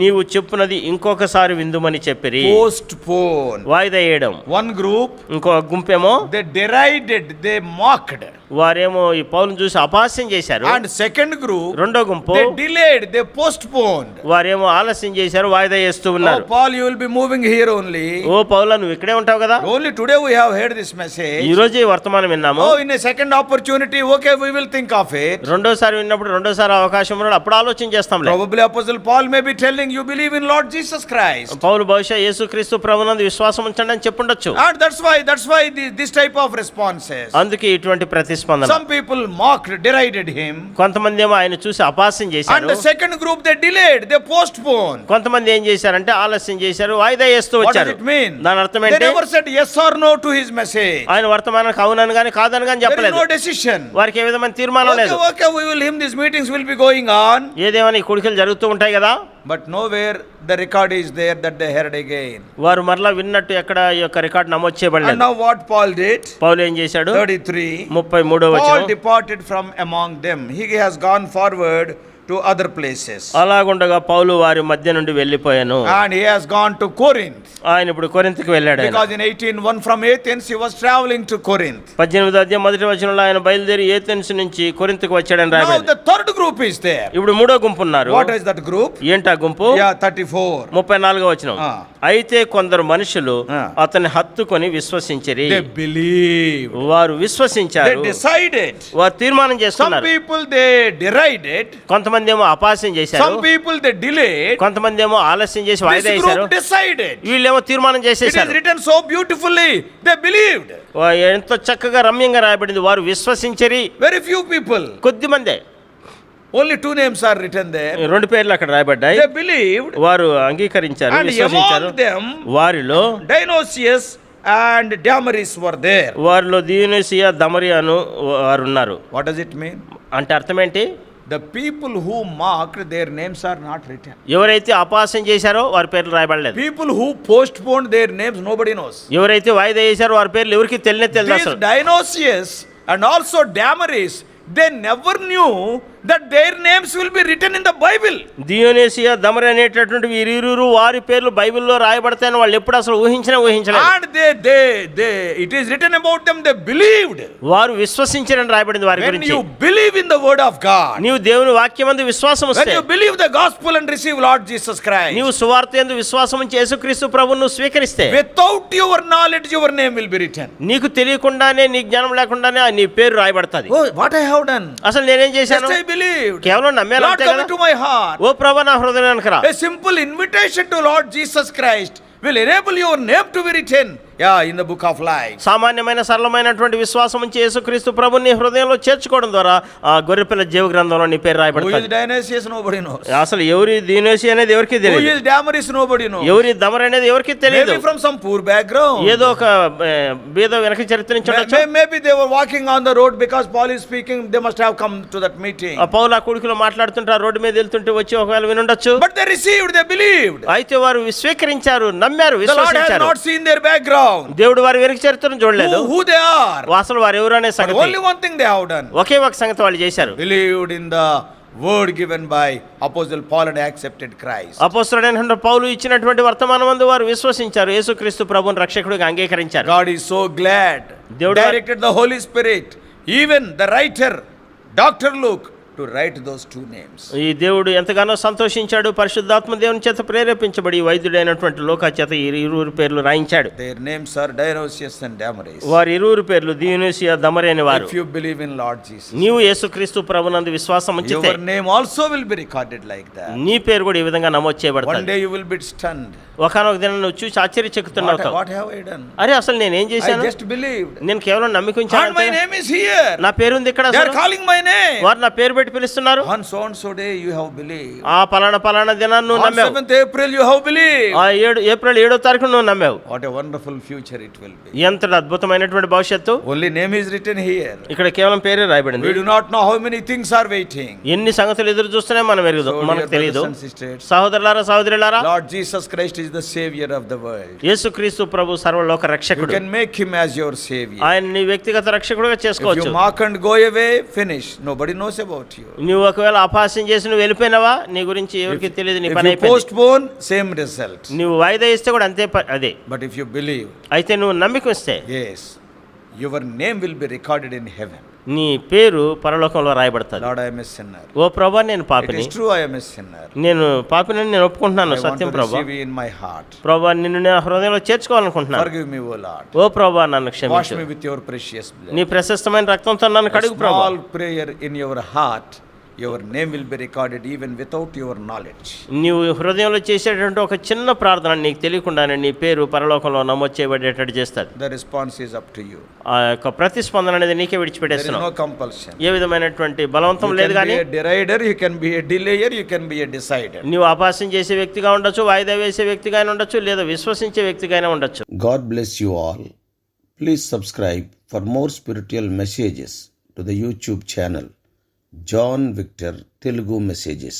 నీవు చెప్పునది ఇంకొకసారి విందుమని చెప్పిరి. Postpone. వాయిదా వేయడం. One group, ఇంకో గుంపేమో they derided, they mocked. వారేమో ఈ పౌలుని చూసి అపహాస్యం చేశారు. And second group, రెండో గుంపు they delayed, they postponed. వారేమో ఆలస్యం చేశారు, వాయిదా చేస్తూ Oh, ఉన్నారు. Paul, you will be moving here only. ఓ పౌలా, నువ్వు ఇక్కడే ఉంటావు కదా, Only today we have heard this message. ఈ రోజు ఈ వర్తమానం విన్నాము. Oh, in a second opportunity, okay, we will think of it. రెండోసారి విన్నప్పుడు రెండోసారి అవకాశం ఉన్నాడు, అప్పుడు ఆలోచన చేస్తాంలే. Probably Apostle Paul may be telling you believe in Lord Jesus Christ. పౌలు బహుశా యేసుక్రీస్తు ప్రభునందు విశ్వాసం ఉంచండి అని చెప్పుండొచ్చు. And that's why this type of responses. అందుకే ఇటువంటి ప్రతిస్పందన. Some people mocked, derided him. కొంతమంది ఏమో ఆయన చూసి అపహాస్యం And చేశారు. the second group, they delayed, they postponed. కొంతమంది ఏం చేశారంటే ఆలస్యం చేశారు, వాయిదా చేస్తూ What does వచ్చారు. it mean? దాని అర్థం They ఏంటి? never said yes or no to his message. ఆయన వర్తమానానికి అవునని కానీ కాదని కానీ There is చెప్పలేదు. no decision. వారికి ఏ విధమైన తీర్మానం లేదు. Okay, we will him. These meetings will be going on. ఏదేమైనా ఈ కొడుకులు జరుగుతూ ఉంటాయి కదా. But nowhere the record is there that they heard again. వారు మరలా విన్నట్టు ఎక్కడ ఈ యొక్క రికార్డు నమోదు And చేయబడలేదు. now what Paul did? పౌలు ఏం చేశాడు? 33. 33వ Paul వచనం. departed from among them. He has gone forward to other places. అలాగుండగా పౌలు వారి మధ్య నుండి వెళ్ళిపోయాను. And he has gone to Corinth. ఆయన ఇప్పుడు కొరింథీకి వెళ్ళాడు. ఆయన Because in 18:1 from Athens he was traveling to Corinth. 18వ అధ్యాయం 1వ వచనంలో ఆయన బయలుదేరి ఏథెన్స్ నుంచి కొరింథీకి వచ్చాడని Now రాయబడింది. the third group is there. ఇప్పుడు మూడో గుంపు ఉన్నారు. What is that group? ఏంటా గుంపు? Yeah, 34. 34వ వచనం. అయితే కొందరు మనుషులు అతన్ని హత్తుకొని విశ్వసించిరి. They believed. వారు They విశ్వసించారు, decided. వారు తీర్మానం Some చేసుకున్నారు. people they derided. కొంతమంది ఏమో అపహాస్యం చేశారు, Some people they delayed. కొంతమంది ఏమో ఆలస్యం చేసి This వాయిదా వేశారు. group decided. వీళ్ళేమో తీర్మానం It is చేసేశారు. written so beautifully. They believed. ఎంతో చక్కగా రమ్యంగా రాయబడింది, వారు విశ్వసించరి. Very few people. కొద్ది మందే, Only two names are written there. రెండు పేర్లు అక్కడ రాయబడ్డాయి. They believed. వారు అంగీకరించారు, And విశ్వసించారు. among them వారిలో Dionysius and Damaris were there. వారిలో దీయోనిసియా, దమరియాను వారు ఉన్నారు. What does it mean? అంటే అర్థం ఏంటి? The people who mocked, their names are not written. ఎవరైతే అపహాస్యం చేశారో వారి పేర్లు రాయబడలేదు. People who postponed their names, nobody knows. ఎవరైతే వాయిదా చేశారో వారి పేర్లు ఎవరికి తెలియదు These అసలు. Dionysius and also Damaris, they never knew that their names will be written in the Bible. దియోనేసియా, దమరి అనేటటువంటి వీరిరువురు వారి పేర్లు బైబిల్లో రాయబడతాయని వాళ్ళు ఎప్పుడు అసలు ఊహించలేదు. And it is written about them, they believed. వారు విశ్వసించారని రాయబడింది వారి When గురించి. you believe in the word of God, నీవు దేవుని వాక్యమందు విశ్వాసం when వస్తే, you believe the gospel and receive Lord Jesus Christ, నీవు సువార్త యందు విశ్వాసం ఉంచి యేసుక్రీస్తు ప్రభువును స్వీకరిస్తే, without your knowledge, your name will be written. నీకు తెలియకుండానే, నీ జ్ఞానం లేకుండానే నీ పేరు రాయబడతాది. Oh, what I have done? అసలు నేనేం చేశాను? Just I believed. కేవలం నమ్మాను Lord, అంతే come కదా. into my heart. ఓ ప్రభువా, నా హృదయానికి రా. A simple invitation to Lord Jesus Christ will enable your name to be written, in the book of life. సామాన్యమైన సరళమైనటువంటి విశ్వాసం ఉంచి యేసుక్రీస్తు ప్రభువుని నీ హృదయంలో చేర్చుకోవడం ద్వారా ఆ గొర్రెపిల్ల జీవ గ్రంథంలో నీ పేరు Who is రాయబడుతుంది. Dionysius? Nobody knows. అసలు ఎవరి దీనేసి అనేది ఎవరికి Who తెలియదు. is Damaris? Nobody knows. ఎవరి దమర అనేది ఎవరికి తెలియదు. Maybe from some poor background. ఏదో ఒక బీద వెనక చరిత్ర నుంచి ఉండొచ్చు. Maybe they were walking on the road because Paul is speaking. They must have come to that meeting. ఆ పౌలు ఆ కొడుకులో మాట్లాడుతుంటే ఆ రోడ్డు మీద వెళ్తుంటే వచ్చి ఒకవేళ వినుండొచ్చు. But they received, they believed. అయితే వారు స్వీకరించారు, నమ్మారు, The Lord has విశ్వసించారు. not seen their background. దేవుడు వారి వెనక చరిత్రను చూడలేదు. Who they are. అసలు వారు ఎవరు అనే But సంగతి, only one thing they have done. ఒకే ఒక సంగతి వాళ్ళు చేశారు. Believed in the word given by Apostle Paul and accepted Christ. అపోస్తలుడైన పౌలు ఇచ్చినటువంటి వర్తమానమందు వారు విశ్వసించారు, యేసుక్రీస్తు ప్రభువును రక్షకుడిగా అంగీకరించారు. God is so glad. దేవుడు Directed the Holy Spirit, even the writer, Dr. Luke, to write those two names. ఈ దేవుడు ఎంతగానో సంతోషించాడు, పరిశుద్ధాత్మ దేవుని చేత ప్రేరేపించబడి వైద్యుడైనటువంటి లోకా చేత ఈ ఇరువురు పేర్లు రాయించాడు. Their names are Dionysius and Damaris. వారి ఇరువురు పేర్లు దియోనీసియా, దమరి అని వారు. If you believe in Lord Jesus, నీవు యేసుక్రీస్తు ప్రభునందు విశ్వాసం ఉంచితే your name also will be recorded like that. నీ పేరు కూడా ఈ విధంగా నమోదు One చేయబడుతుంది. day you will be stunned. ఒకనొక దినం నువ్వు చూసి ఆశ్చర్యచకితున్నవుతావు. What have I done? అరే అసలు నేనేం I చేశాను? just believed. నేను కేవలం And my నమ్మికుంచాను, name is here. నా పేరు ఉంది ఇక్కడ. They are అసలు calling my name. వారు నా పేరు పెట్టి పిలుస్తున్నారు. On so and so day you have believed. ఆ పలానా దినాన్ని నువ్వు On నమ్మావు. 7th April you have believed. ఆ ఏప్రిల్ 7వ తారీఖు నువ్వు నమ్మావు. What a wonderful future it will be. ఎంత అద్భుతమైనటువంటి భవిష్యత్తు. Only name is written here. ఇక్కడ కేవలం పేరే రాయబడింది. We do not know how many things are waiting. ఎన్ని సంగతులు ఎదురు చూస్తూనే మనం ఎరుగుదాం, So, మనకు dear తెలియదు. brothers and sisters, సహోదరులారా, సహోదరులారా, Lord Jesus Christ is the savior of the world. యేసుక్రీస్తు ప్రభు సర్వలోక You రక్షకుడు. can make him as your savior. ఆయన నీ వ్యక్తిగత రక్షకుడుగా If చేసుకోవచ్చు. you mock and go away, finish. Nobody knows about you. నువ్వు ఒకవేళ అపహాస్యం చేసి నువ్వు వెళ్ళిపోయినావా, నీ గురించి ఎవరికి తెలియదు, నీ If పని you అయిపోయింది. postpone, same result. నువ్వు వాయిదా ఇస్తే కూడా అంతే అదే. But if you believe, అయితే నువ్వు నమ్మికిస్తే yes, your name will be recorded in heaven. నీ పేరు పరలోకంలో రాయబడుతుంది. Lord, I am a sinner. ఓ ప్రభా, నేను It పాపిని, is true, I am a sinner. నేను పాపిని నేను ఒప్పుకుంటున్నాను. I want సత్యం to ప్రభా. receive you in my heart. ప్రభా, నిన్ను నా హృదయంలో చేర్చుకోవాలనుకుంటున్నాను. Forgive me, O Lord. ఓ ప్రభా, నన్ను Wash క్షమించు. me with your precious blood. నీ ప్రశస్తమైన రక్తంతో నన్ను A కడుగు ప్రభా. small prayer in your heart, your name will be recorded even without your knowledge. నీవు హృదయంలో చేసేటువంటి ఒక చిన్న ప్రార్థన నీకు తెలియకుండానే నీ పేరు పరలోకంలో నమోదు చేయబడేటట్టు చేస్తుంది. The response is up to you. ఆ యొక్క ప్రతిస్పందన అనేది నీకే There is విడిచిపెట్టేస్తున్నావు. no compulsion. ఏ విధమైనటువంటి బలవంతం You లేదు can కానీ be a derider, you can be a delayer, you can be a decider. నీవు అపహాస్యం చేసే వ్యక్తిగా ఉండొచ్చు, వాయిదా వేసే వ్యక్తిగా అయినా ఉండొచ్చు, లేదా విశ్వసించే వ్యక్తిగా అయినా ఉండొచ్చు. God bless you all. Please subscribe for more spiritual messages to the YouTube channel John Victor Telugu Messages.